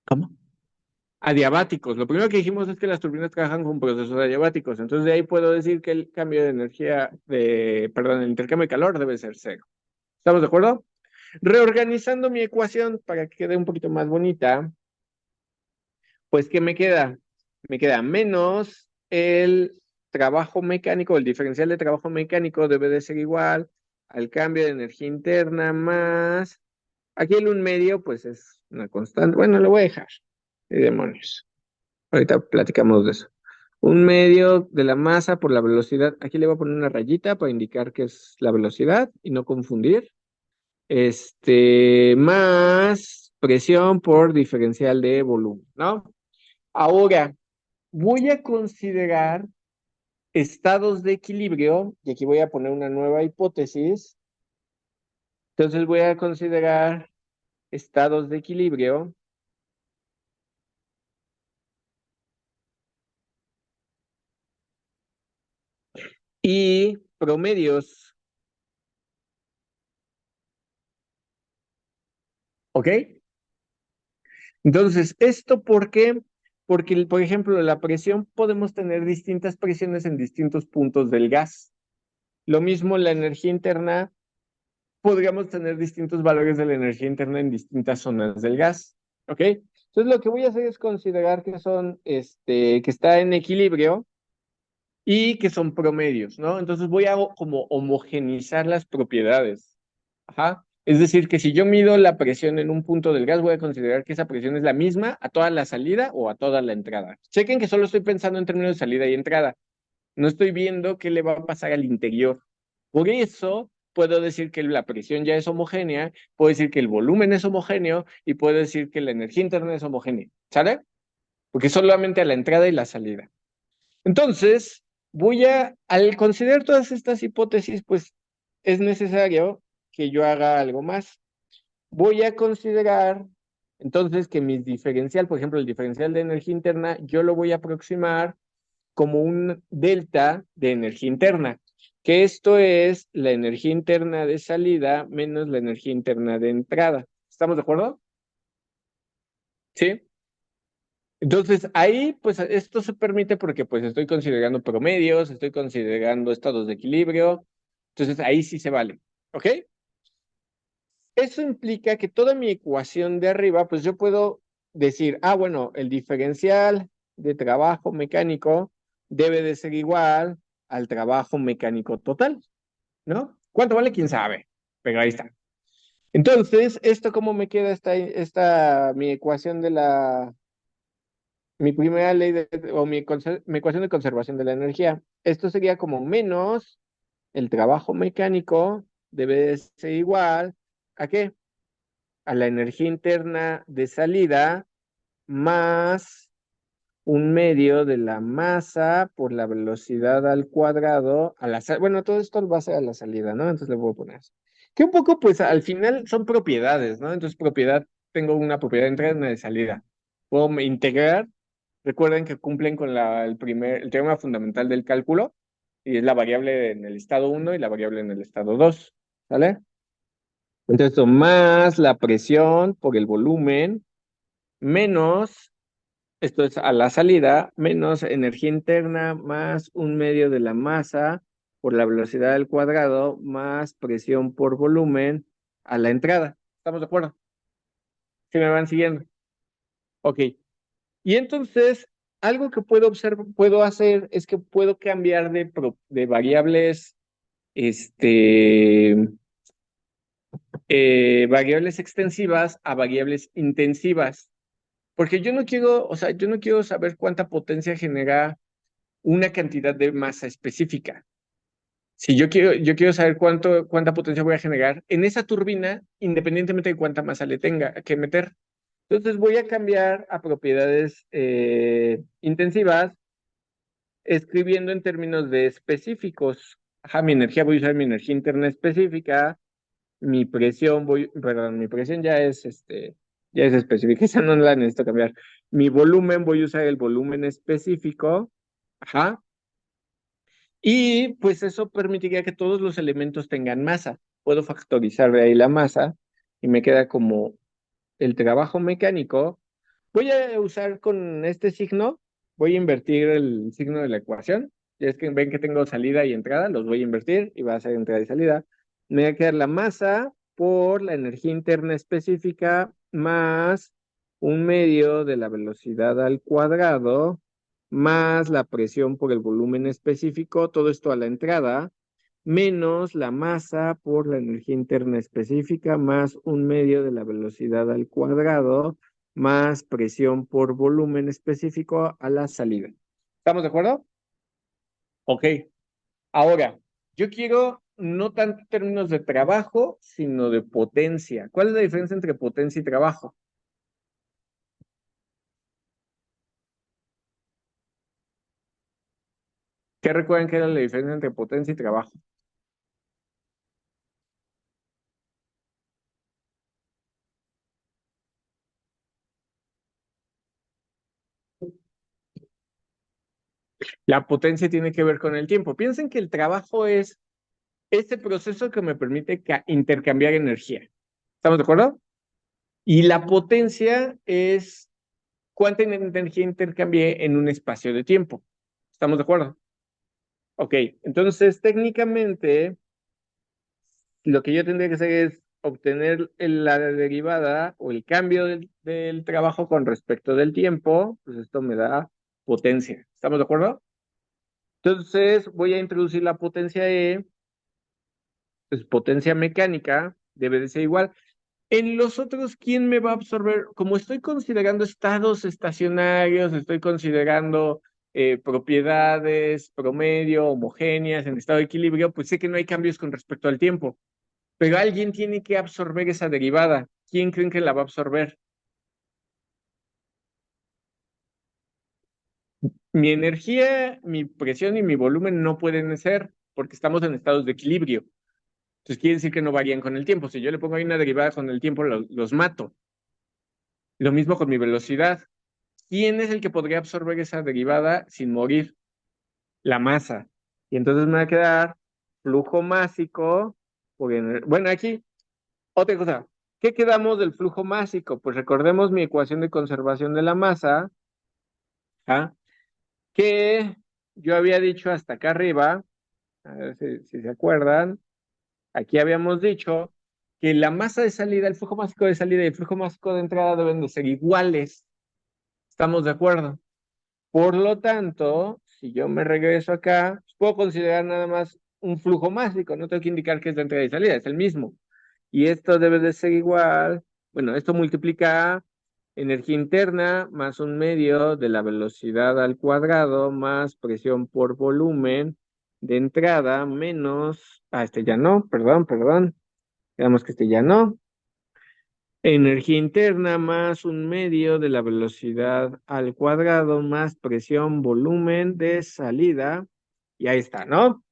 ¿Cómo? Adiabáticos. Lo primero que dijimos es que las turbinas trabajan con procesos adiabáticos. Entonces, de ahí puedo decir que el cambio de energía, perdón, el intercambio de calor debe ser cero. ¿Estamos de acuerdo? Reorganizando mi ecuación para que quede un poquito más bonita, pues, ¿qué me queda? Me queda menos el trabajo mecánico, el diferencial de trabajo mecánico debe de ser igual al cambio de energía interna más, aquí el un medio, pues es una constante, bueno, lo voy a dejar, y demonios, ahorita platicamos de eso. Un medio de la masa por la velocidad, aquí le voy a poner una rayita para indicar que es la velocidad y no confundir, más presión por diferencial de volumen, ¿no? Ahora, voy a considerar estados de equilibrio, y aquí voy a poner una nueva hipótesis. Entonces voy a considerar estados de equilibrio y promedios, ¿ok? Entonces, ¿esto por qué? Porque, por ejemplo, la presión, podemos tener distintas presiones en distintos puntos del gas. Lo mismo la energía interna, podríamos tener distintos valores de la energía interna en distintas zonas del gas, ¿ok? Entonces, lo que voy a hacer es considerar que son, que está en equilibrio y que son promedios, ¿no? Entonces voy a como homogenizar las propiedades. Ajá. Es decir, que si yo mido la presión en un punto del gas, voy a considerar que esa presión es la misma a toda la salida o a toda la entrada. Chequen que solo estoy pensando en términos de salida y entrada. No estoy viendo qué le va a pasar al interior. Por eso puedo decir que la presión ya es homogénea, puedo decir que el volumen es homogéneo y puedo decir que la energía interna es homogénea. ¿Sale? Porque solamente a la entrada y la salida. Entonces, al considerar todas estas hipótesis, pues es necesario que yo haga algo más. voy a considerar entonces que mi diferencial, por ejemplo, el diferencial de energía interna, yo lo voy a aproximar como un delta de energía interna, que esto es la energía interna de salida menos la energía interna de entrada. ¿Estamos de acuerdo? Sí. Entonces, ahí, pues esto se permite porque pues estoy considerando promedios, estoy considerando estados de equilibrio, entonces ahí sí se vale, ¿ok? Eso implica que toda mi ecuación de arriba, pues yo puedo decir, ah, bueno, el diferencial de trabajo mecánico debe de ser igual al trabajo mecánico total, ¿no? ¿Cuánto vale? ¿Quién sabe? Pero ahí está. Entonces, ¿esto cómo me queda mi ecuación de mi primera ley o mi ecuación de conservación de la energía? Esto sería como menos el trabajo mecánico debe de ser igual ¿a qué? A la energía interna de salida más un medio de la masa por la velocidad al cuadrado a la bueno, todo esto va a ser a la salida, ¿no? Entonces le voy a poner así. Que un poco, pues al final son propiedades, ¿no? Entonces propiedad, tengo una propiedad de entrada y una de salida. Puedo integrar, recuerden que cumplen con el teorema fundamental del cálculo, y es la variable en el estado uno y la variable en el estado 2, ¿sale? Entonces, esto más la presión por el volumen, menos, esto es a la salida, menos energía interna, más un medio de la masa por la velocidad al cuadrado, más presión por volumen a la entrada. ¿Estamos de acuerdo? ¿Sí me van siguiendo? Ok. Y entonces, algo que puedo hacer es que puedo cambiar de variables, este, variables extensivas a variables intensivas. Porque yo no quiero, o sea, yo no quiero saber cuánta potencia genera una cantidad de masa específica. Si yo quiero saber cuánta potencia voy a generar en esa turbina, independientemente de cuánta masa le tenga que meter. Entonces voy a cambiar a propiedades intensivas, escribiendo en términos de específicos. Ajá, voy a usar mi energía interna específica, perdón, mi presión ya es específica, esa no la necesito cambiar. Mi volumen, voy a usar el volumen específico, ajá, y pues eso permitiría que todos los elementos tengan masa. Puedo factorizar de ahí la masa y me queda como el trabajo mecánico. Voy a usar con este signo, voy a invertir el signo de la ecuación. Ya es que ven que tengo salida y entrada, los voy a invertir y va a ser entrada y salida. Me va a quedar la masa por la energía interna específica más un medio de la velocidad al cuadrado más la presión por el volumen específico, todo esto a la entrada, menos la masa por la energía interna específica más un medio de la velocidad al cuadrado más presión por volumen específico a la salida. ¿Estamos de acuerdo? Ok. Ahora, yo quiero no tanto en términos de trabajo, sino de potencia. ¿Cuál es la diferencia entre potencia y trabajo? ¿Qué recuerdan que era la diferencia entre potencia y trabajo? La potencia tiene que ver con el tiempo. Piensen que el trabajo es este proceso que me permite intercambiar energía. ¿Estamos de acuerdo? Y la potencia es cuánta energía intercambié en un espacio de tiempo. ¿Estamos de acuerdo? Ok, entonces técnicamente lo que yo tendría que hacer es obtener la derivada o el cambio del trabajo con respecto del tiempo, pues esto me da potencia. ¿Estamos de acuerdo? Entonces voy a introducir la potencia E, pues potencia mecánica debe de ser igual. En los otros, ¿quién me va a absorber? Como estoy considerando estados estacionarios, estoy considerando propiedades promedio, homogéneas, en estado de equilibrio, pues sé que no hay cambios con respecto al tiempo, pero alguien tiene que absorber esa derivada. ¿Quién creen que la va a absorber? Mi energía, mi presión y mi volumen no pueden ser porque estamos en estados de equilibrio. Entonces quiere decir que no varían con el tiempo. Si yo le pongo ahí una derivada con el tiempo, los mato. Lo mismo con mi velocidad. ¿Quién es el que podría absorber esa derivada sin morir? La masa. Y entonces me va a quedar flujo másico bueno, aquí, otra cosa. ¿Qué quedamos del flujo másico? Pues recordemos mi ecuación de conservación de la masa, ¿ah? Que yo había dicho hasta acá arriba, a ver si se acuerdan, aquí habíamos dicho que la masa de salida, el flujo másico de salida y el flujo másico de entrada deben de ser iguales. ¿Estamos de acuerdo? Por lo tanto, si yo me regreso acá, puedo considerar nada más un flujo másico, no tengo que indicar que es de entrada y salida, es el mismo. Y esto debe de ser igual, bueno, esto multiplica energía interna más un medio de la velocidad al cuadrado más presión por volumen de entrada menos, este ya no, perdón, digamos que este ya no. Energía interna más un medio de la velocidad al cuadrado más presión, volumen de salida. Y ahí está, ¿no?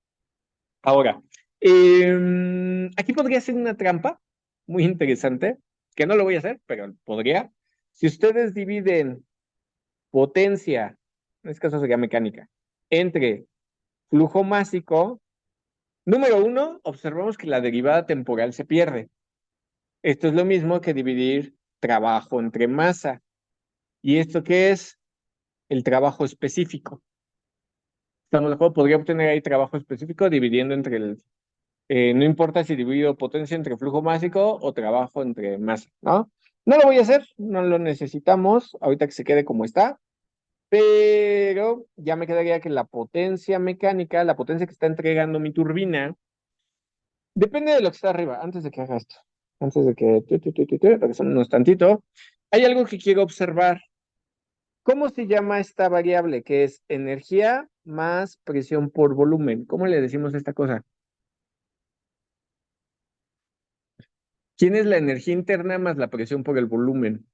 Ahora, aquí podría ser una trampa muy interesante, que no lo voy a hacer, pero podría. Si ustedes dividen potencia, en este caso sería mecánica, entre flujo másico, número uno, observamos que la derivada temporal se pierde. Esto es lo mismo que dividir trabajo entre masa. ¿Y esto qué es? El trabajo específico. Estamos de acuerdo, podría obtener ahí trabajo específico dividiendo entre no importa si divido potencia entre flujo másico o trabajo entre masa, ¿no? No lo voy a hacer, no lo necesitamos, ahorita que se quede como está, pero ya me quedaría que la potencia mecánica, la potencia que está entregando mi turbina, depende de lo que está arriba, antes de que haga esto, antes de que, regresamos tantito, hay algo que quiero observar. ¿Cómo se llama esta variable que es energía más presión por volumen? ¿Cómo le decimos a esta cosa? ¿Quién es la energía interna más la presión por el volumen?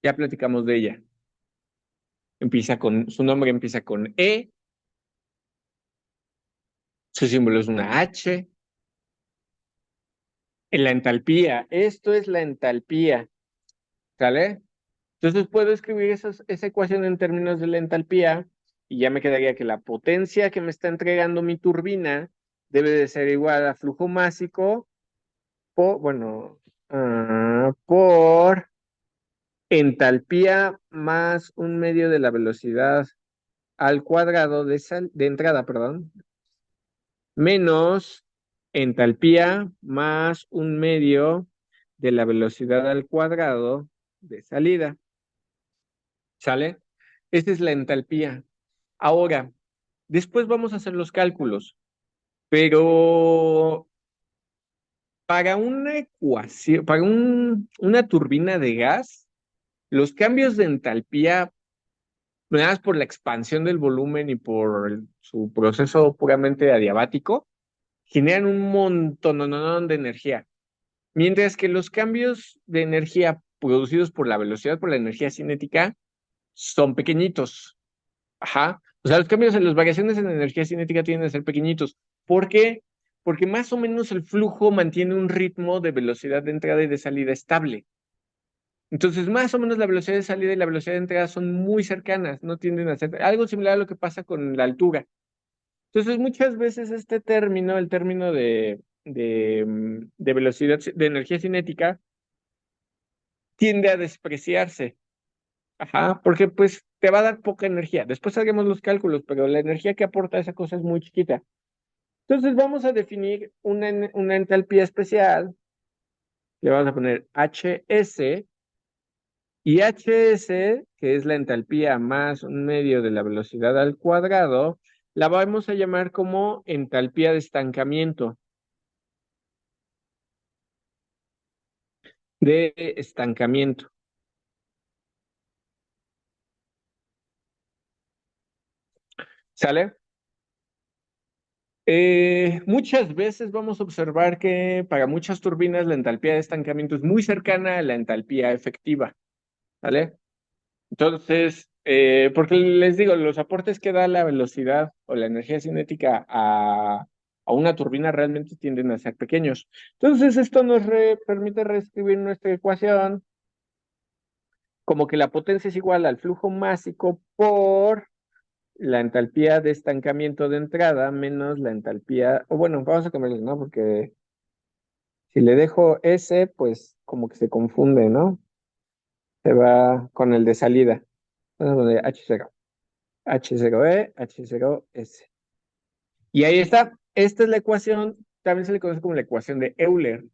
Ya platicamos de ella. Su nombre empieza con E, su símbolo es una H. En la entalpía, esto es la entalpía, ¿sale? Entonces puedo escribir esa ecuación en términos de la entalpía y ya me quedaría que la potencia que me está entregando mi turbina debe de ser igual a flujo másico por entalpía más un medio de la velocidad al cuadrado de entrada, perdón, menos entalpía más un medio de la velocidad al cuadrado de salida. ¿Sale? Esta es la entalpía. Ahora, después vamos a hacer los cálculos, pero para una ecuación, una turbina de gas, los cambios de entalpía, nada más por la expansión del volumen y por su proceso puramente adiabático, generan un montón de energía. Mientras que los cambios de energía producidos por la velocidad, por la energía cinética, son pequeñitos. Ajá. O sea, los cambios en las variaciones en la energía cinética tienden a ser pequeñitos. ¿Por qué? Porque más o menos el flujo mantiene un ritmo de velocidad de entrada y de salida estable. Entonces, más o menos la velocidad de salida y la velocidad de entrada son muy cercanas, no tienden a ser algo similar a lo que pasa con la altura. Entonces, muchas veces este término, el término de velocidad, de energía cinética, tiende a despreciarse. Ajá, porque pues te va a dar poca energía. Después haremos los cálculos, pero la energía que aporta esa cosa es muy chiquita. Entonces vamos a definir una entalpía especial. Le vamos a poner HS y HS, que es la entalpía más un medio de la velocidad al cuadrado, la vamos a llamar como entalpía de estancamiento. De estancamiento. ¿Sale? Muchas veces vamos a observar que para muchas turbinas la entalpía de estancamiento es muy cercana a la entalpía efectiva, ¿vale? Entonces, porque les digo, los aportes que da la velocidad o la energía cinética a a una turbina realmente tienden a ser pequeños. Entonces, esto nos permite reescribir nuestra ecuación como que la potencia es igual al flujo másico por la entalpía de estancamiento de entrada menos la entalpía, o bueno, vamos a cambiarle, ¿no? Porque si le dejo S, pues como que se confunde, ¿no? Se va con el de salida. Vamos a poner H0. H0E, H0S. Y ahí está. Esta es la ecuación, también se le conoce como la ecuación de Euler.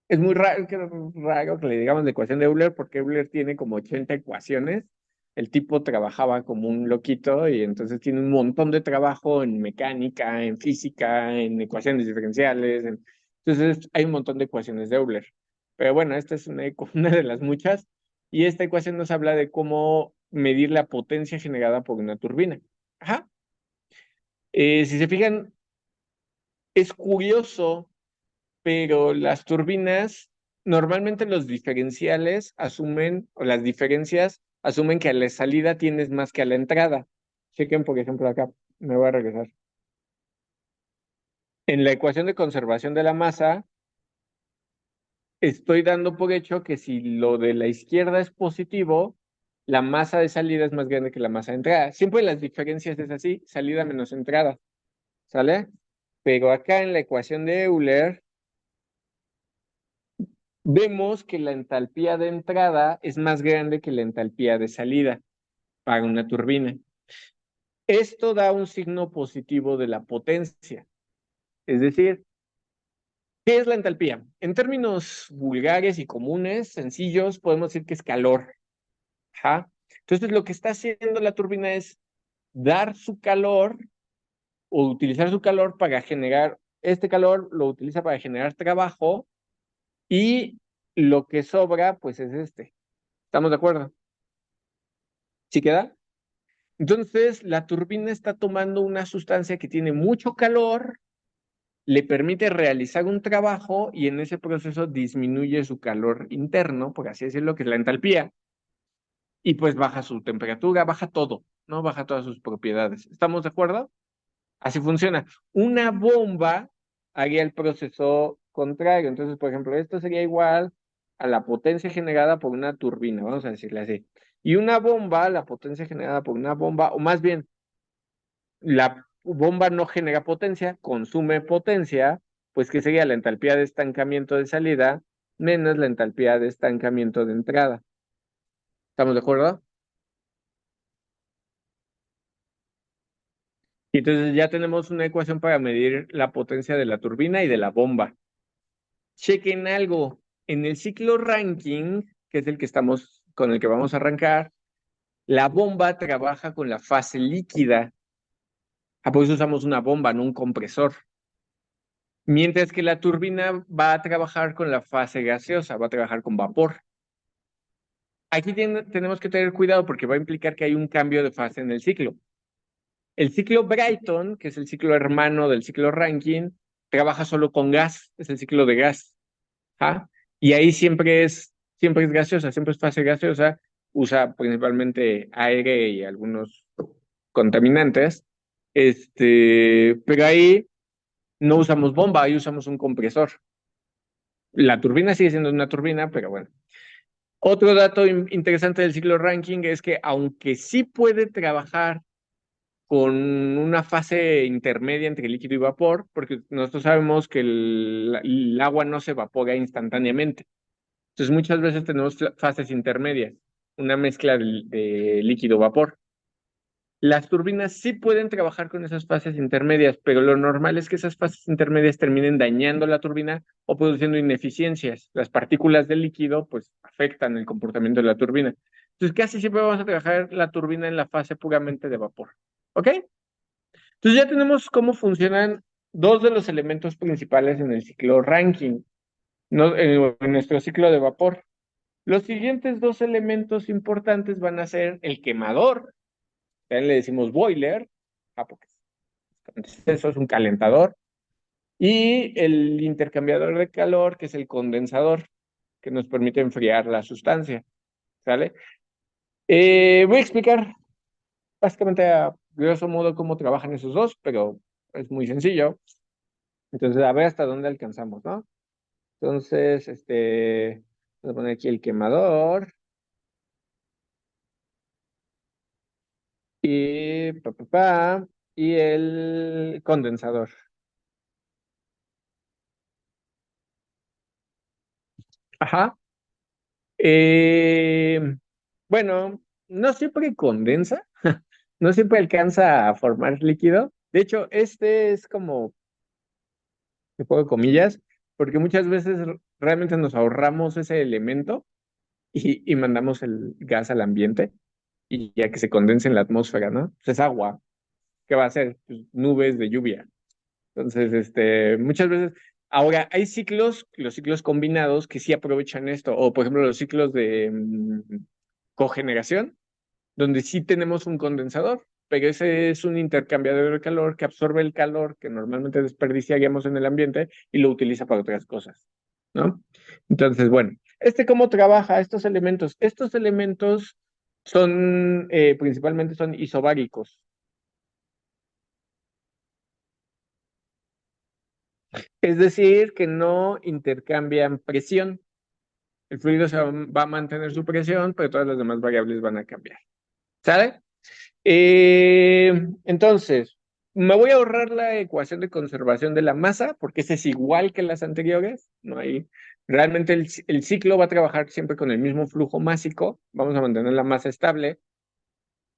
Es muy raro que le digamos la ecuación de Euler porque Euler tiene como 80 ecuaciones. El tipo trabajaba como un loquito y entonces tiene un montón de trabajo en mecánica, en física, en ecuaciones diferenciales. Entonces hay un montón de ecuaciones de Euler. Pero bueno, esta es una de las muchas. Y esta ecuación nos habla de cómo medir la potencia generada por una turbina. Ajá. Si se fijan, es curioso pero las turbinas, normalmente los diferenciales asumen, o las diferencias asumen que a la salida tienes más que a la entrada. Chequen, por ejemplo, acá, me voy a regresar. En la ecuación de conservación de la masa, estoy dando por hecho que si lo de la izquierda es positivo, la masa de salida es más grande que la masa de entrada. Siempre las diferencias es así, salida menos entrada, ¿sale? Pero acá en la ecuación de Euler, vemos que la entalpía de entrada es más grande que la entalpía de salida para una turbina. Esto da un signo positivo de la potencia. Es decir, ¿qué es la entalpía? En términos vulgares y comunes, sencillos, podemos decir que es calor. Ajá. Entonces, lo que está haciendo la turbina es dar su calor o utilizar su calor para generar, este calor lo utiliza para generar trabajo y lo que sobra, pues es este. ¿Estamos de acuerdo? ¿Sí queda? Entonces, la turbina está tomando una sustancia que tiene mucho calor, le permite realizar un trabajo y en ese proceso disminuye su calor interno, por así decirlo, que es la entalpía, y pues baja su temperatura, baja todo, ¿no? Baja todas sus propiedades. ¿Estamos de acuerdo? Así funciona. Una bomba haría el proceso contrario. Entonces, por ejemplo, esto sería igual a la potencia generada por una turbina, vamos a decirle así. Y una bomba, la potencia generada por una bomba, o más bien, la bomba no genera potencia, consume potencia, pues que sería la entalpía de estancamiento de salida menos la entalpía de estancamiento de entrada. ¿Estamos de acuerdo? Y entonces ya tenemos una ecuación para medir la potencia de la turbina y de la bomba. Chequen algo. En el ciclo Rankine, que es el que estamos, con el que vamos a arrancar, la bomba trabaja con la fase líquida. Por eso usamos una bomba, no un compresor. Mientras que la turbina va a trabajar con la fase gaseosa, va a trabajar con vapor. Aquí tenemos que tener cuidado porque va a implicar que hay un cambio de fase en el ciclo. El ciclo Brayton, que es el ciclo hermano del ciclo Rankine, trabaja solo con gas, es el ciclo de gas. ¿Ah? Y ahí siempre es gaseosa, siempre es fase gaseosa, usa principalmente aire y algunos contaminantes. Pero ahí no usamos bomba, ahí usamos un compresor. La turbina sigue siendo una turbina, pero bueno. Otro dato interesante del ciclo Rankine es que aunque sí puede trabajar con una fase intermedia entre líquido y vapor, porque nosotros sabemos que el agua no se evapora instantáneamente. Entonces muchas veces tenemos fases intermedias, una mezcla de líquido-vapor. Las turbinas sí pueden trabajar con esas fases intermedias, pero lo normal es que esas fases intermedias terminen dañando la turbina o produciendo ineficiencias. Las partículas del líquido pues afectan el comportamiento de la turbina. Entonces casi siempre vamos a trabajar la turbina en la fase puramente de vapor. ¿Ok? Entonces ya tenemos cómo funcionan dos de los elementos principales en el ciclo Rankine, ¿no? En nuestro ciclo de vapor. Los siguientes dos elementos importantes van a ser el quemador, también le decimos boiler, porque eso es un calentador, y el intercambiador de calor, que es el condensador, que nos permite enfriar la sustancia, ¿sale? Voy a explicar básicamente a grosso modo cómo trabajan esos dos, pero es muy sencillo. Entonces, a ver hasta dónde alcanzamos, ¿no? Entonces, voy a poner aquí el quemador y y el condensador. Ajá. Eh, bueno, no siempre condensa, no siempre alcanza a formar líquido. De hecho, este es como, me pongo comillas, porque muchas veces realmente nos ahorramos ese elemento y mandamos el gas al ambiente y ya que se condense en la atmósfera, ¿no? Pues es agua. ¿Qué va a hacer? Pues nubes de lluvia. Entonces, muchas veces, ahora hay ciclos, los ciclos combinados que sí aprovechan esto, o por ejemplo los ciclos de cogeneración, donde sí tenemos un condensador, pero ese es un intercambiador de calor que absorbe el calor que normalmente desperdiciaríamos en el ambiente y lo utiliza para otras cosas, ¿no? Entonces, bueno, ¿cómo trabaja estos elementos? Estos elementos son, principalmente son isobáricos, es decir, que no intercambian presión. El fluido va a mantener su presión, pero todas las demás variables van a cambiar. ¿Sale? Entonces, me voy a ahorrar la ecuación de conservación de la masa, porque esa es igual que las anteriores. No hay, realmente el ciclo va a trabajar siempre con el mismo flujo másico. Vamos a mantener la masa estable.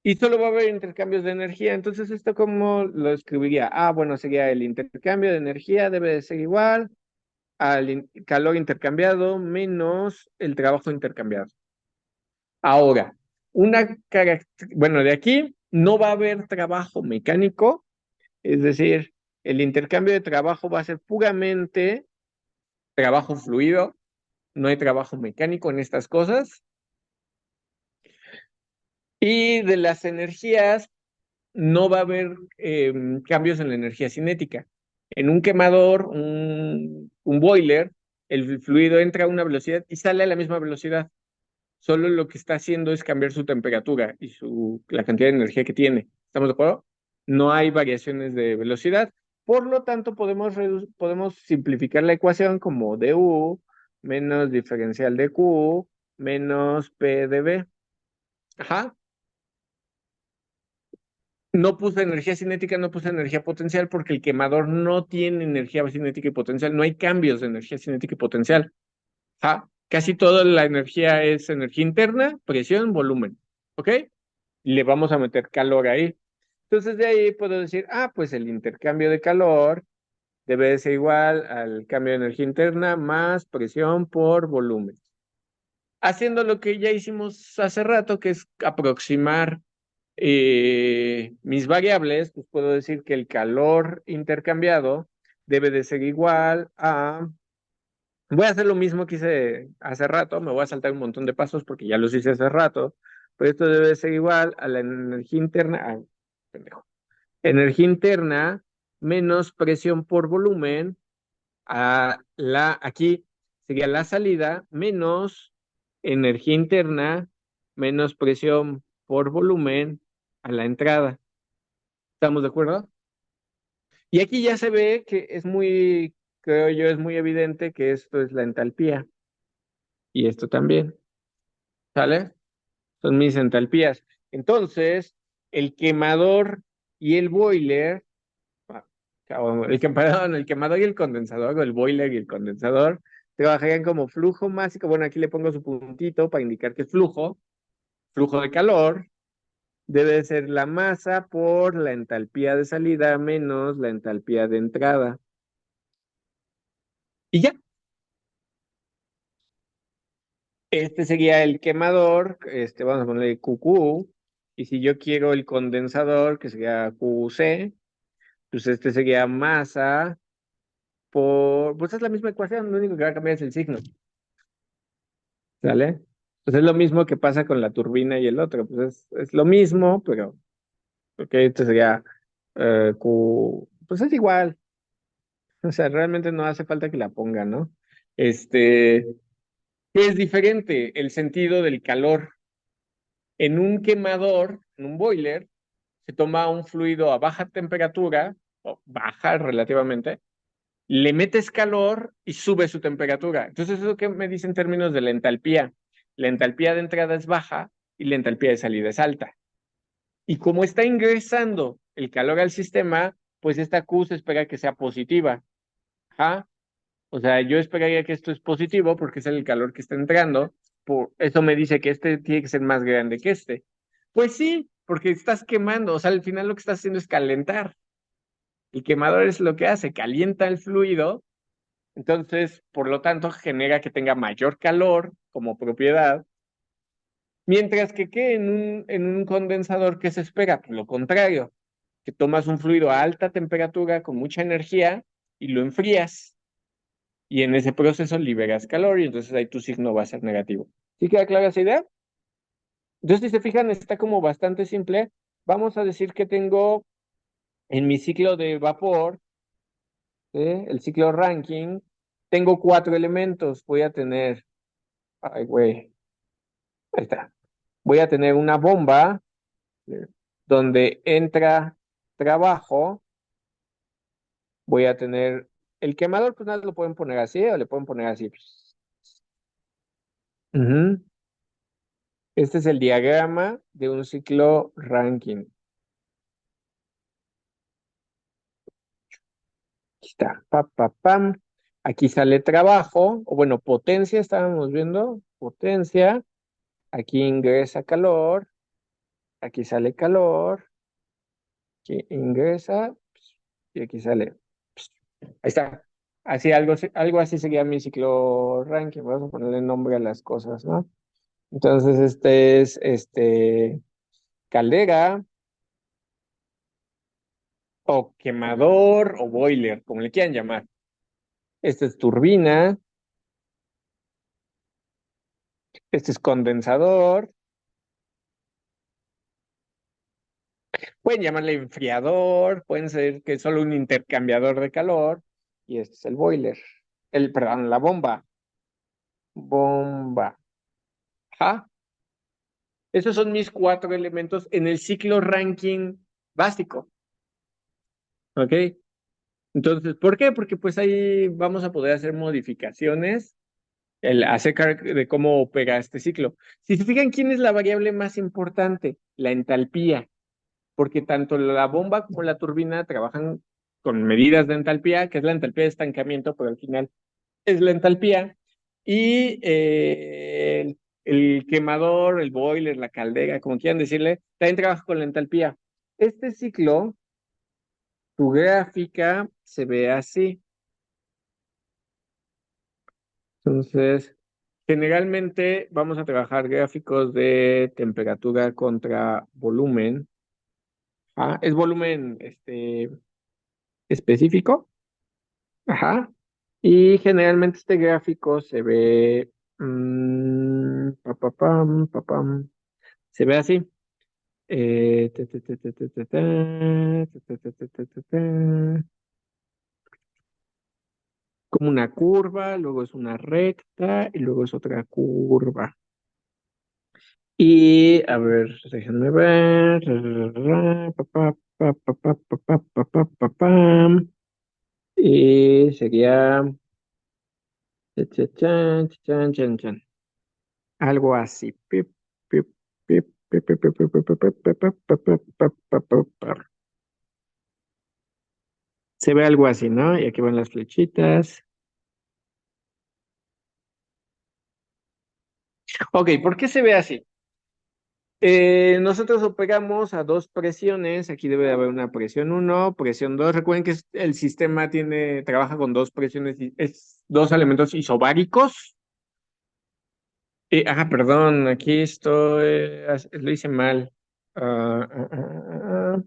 Y solo va a haber intercambios de energía. Entonces, ¿esto cómo lo escribiría? Ah, bueno, sería el intercambio de energía debe de ser igual al calor intercambiado menos el trabajo intercambiado. Ahora, bueno, de aquí no va a haber trabajo mecánico, es decir, el intercambio de trabajo va a ser puramente trabajo fluido, no hay trabajo mecánico en estas cosas. Y de las energías, no va a haber cambios en la energía cinética. En un quemador, un boiler, el fluido entra a una velocidad y sale a la misma velocidad. Solo lo que está haciendo es cambiar su temperatura y la cantidad de energía que tiene. ¿Estamos de acuerdo? No hay variaciones de velocidad. Por lo tanto, podemos simplificar la ecuación como du menos diferencial de q menos p de b. Ajá. No puse energía cinética, no puse energía potencial porque el quemador no tiene energía cinética y potencial. No hay cambios de energía cinética y potencial. Ajá. Casi toda la energía es energía interna, presión, volumen. ¿Ok? Y le vamos a meter calor ahí. Entonces de ahí puedo decir, ah, pues el intercambio de calor debe de ser igual al cambio de energía interna más presión por volumen. Haciendo lo que ya hicimos hace rato, que es aproximar mis variables, pues puedo decir que el calor intercambiado debe de ser igual a... Voy a hacer lo mismo que hice hace rato, me voy a saltar un montón de pasos porque ya los hice hace rato, pero esto debe de ser igual a la energía interna, pendejo, energía interna menos presión por volumen aquí sería la salida menos energía interna menos presión por volumen a la entrada. ¿Estamos de acuerdo? Y aquí ya se ve que creo yo, es muy evidente que esto es la entalpía y esto también, ¿sale? Son mis entalpías. Entonces, el quemador y el boiler, ah, perdón, el quemador y el condensador, o el boiler y el condensador, trabajarían como flujo másico. Bueno, aquí le pongo su puntito para indicar que es flujo de calor, debe de ser la masa por la entalpía de salida menos la entalpía de entrada. Y ya, este sería el quemador, vamos a ponerle QQ, y si yo quiero el condensador, que sería QC, pues este sería masa pues es la misma ecuación, lo único que va a cambiar es el signo, ¿sale? Pues es lo mismo que pasa con la turbina y el otro, pues es lo mismo, pero, ok, esto sería pues es igual, o sea, realmente no hace falta que la ponga, ¿no? ¿Qué es diferente? El sentido del calor. En un quemador, en un boiler, se toma un fluido a baja temperatura, o baja relativamente, le metes calor y sube su temperatura. Entonces, ¿eso qué me dice en términos de la entalpía? La entalpía de entrada es baja y la entalpía de salida es alta. Y como está ingresando el calor al sistema, pues esta Q se espera que sea positiva. Ajá. O sea, yo esperaría que esto es positivo porque es el calor que está entrando. Por eso me dice que este tiene que ser más grande que este. Pues sí, porque estás quemando. O sea, al final lo que estás haciendo es calentar. El quemador es lo que hace, calienta el fluido. Entonces, por lo tanto, genera que tenga mayor calor como propiedad. Mientras que en un condensador, ¿qué se espera? Pues lo contrario, que tomas un fluido a alta temperatura con mucha energía y lo enfrías. Y en ese proceso liberas calor y entonces ahí tu signo va a ser negativo. ¿Sí queda clara esa idea? Entonces, si se fijan, está como bastante simple. Vamos a decir que tengo en mi ciclo de vapor, el ciclo Rankine, tengo cuatro elementos. Voy a tener, ay, güey, ahí está. Voy a tener una bomba donde entra trabajo. Voy a tener el quemador, pues nada, lo pueden poner así o le pueden poner así. Ujú. Este es el diagrama de un ciclo Rankine. Aquí está, pam. Aquí sale trabajo, o bueno, potencia, estábamos viendo, potencia. Aquí ingresa calor, aquí sale calor, aquí ingresa y aquí sale. Ahí está. Así algo así sería mi ciclo ranking. Vamos a ponerle nombre a las cosas, ¿no? Entonces, este es caldera o quemador o boiler, como le quieran llamar. Este es turbina, este es condensador. Pueden llamarle enfriador, pueden ser que es solo un intercambiador de calor. Y este es el boiler. Perdón, la bomba. Bomba. Ajá. Esos son mis cuatro elementos en el ciclo ranking básico. ¿Ok? Entonces, ¿por qué? Porque pues ahí vamos a poder hacer modificaciones acerca de cómo opera este ciclo. Si se fijan, ¿quién es la variable más importante? La entalpía, porque tanto la bomba como la turbina trabajan con medidas de entalpía, que es la entalpía de estancamiento, pero al final es la entalpía. Y el quemador, el boiler, la caldera, como quieran decirle, también trabaja con la entalpía. Este ciclo, tu gráfica se ve así. Entonces, generalmente vamos a trabajar gráficos de temperatura contra volumen. Ah, es volumen específico. Ajá. Y generalmente este gráfico se ve, se ve así. Como una curva, luego es una recta y luego es otra curva. Y a ver, déjenme ver. Y sería algo así. Se ve algo así, ¿no? Y aquí van las flechitas. Ok, ¿por qué se ve así? Nosotros operamos a dos presiones. Aquí debe de haber una presión uno, presión 2. Recuerden que el sistema trabaja con dos presiones, es dos elementos isobáricos. Perdón, aquí estoy, lo hice mal. Ah, ah, ah, ah.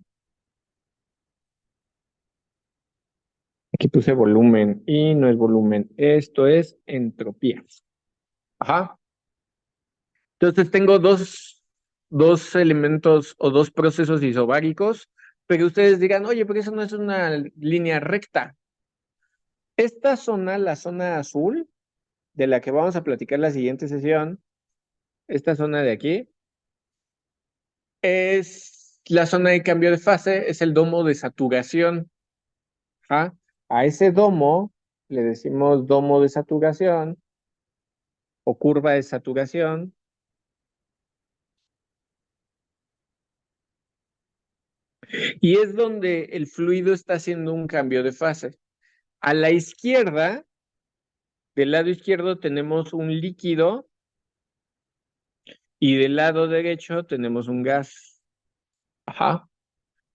Aquí puse volumen y no es volumen. Esto es entropía. Ajá. Entonces tengo dos elementos o dos procesos isobáricos, pero ustedes dirán, oye, pero eso no es una línea recta. Esta zona, la zona azul, de la que vamos a platicar la siguiente sesión, esta zona de aquí, es la zona de cambio de fase, es el domo de saturación. Ajá. A ese domo le decimos domo de saturación o curva de saturación. Y es donde el fluido está haciendo un cambio de fase. A la izquierda, del lado izquierdo tenemos un líquido y del lado derecho tenemos un gas. Ajá.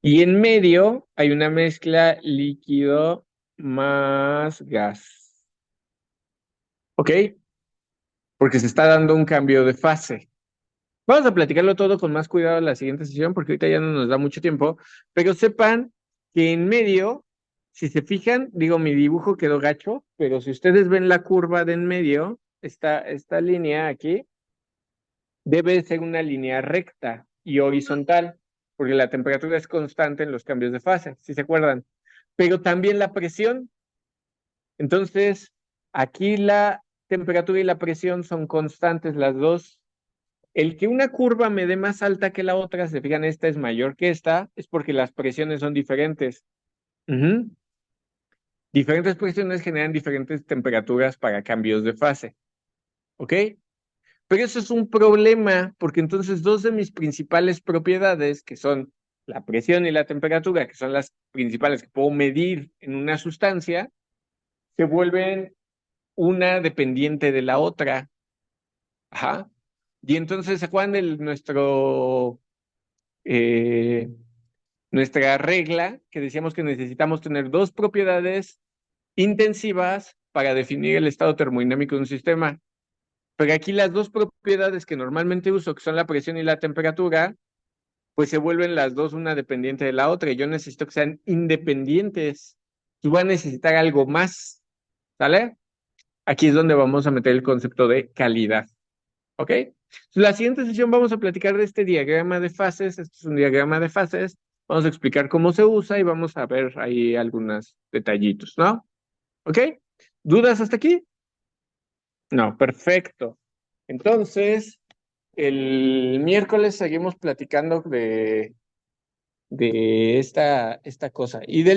Y en medio hay una mezcla líquido más gas. ¿Ok? Porque se está dando un cambio de fase. Vamos a platicarlo todo con más cuidado en la siguiente sesión porque ahorita ya no nos da mucho tiempo, pero sepan que en medio, si se fijan, digo, mi dibujo quedó gacho, pero si ustedes ven la curva de en medio, esta línea aquí, debe ser una línea recta y horizontal, porque la temperatura es constante en los cambios de fase, si se acuerdan, pero también la presión. Entonces, aquí la temperatura y la presión son constantes las dos. El que una curva me dé más alta que la otra, se fijan, esta es mayor que esta, es porque las presiones son diferentes. Ujú. Diferentes presiones generan diferentes temperaturas para cambios de fase, ¿ok? Pero eso es un problema, porque entonces dos de mis principales propiedades, que son la presión y la temperatura, que son las principales que puedo medir en una sustancia, se vuelven una dependiente de la otra. Ajá. Y entonces, ¿se acuerdan de eh, nuestra regla que decíamos que necesitamos tener dos propiedades intensivas para definir el estado termodinámico de un sistema? Pero aquí las dos propiedades que normalmente uso, que son la presión y la temperatura, pues se vuelven las dos una dependiente de la otra y yo necesito que sean independientes. Tú vas a necesitar algo más, ¿sale? Aquí es donde vamos a meter el concepto de calidad, ¿ok? La siguiente sesión vamos a platicar de este diagrama de fases. Este es un diagrama de fases. Vamos a explicar cómo se usa y vamos a ver ahí algunos detallitos, ¿no? ¿Ok? ¿Dudas hasta aquí? No, perfecto. Entonces, el miércoles seguimos platicando de esta cosa y del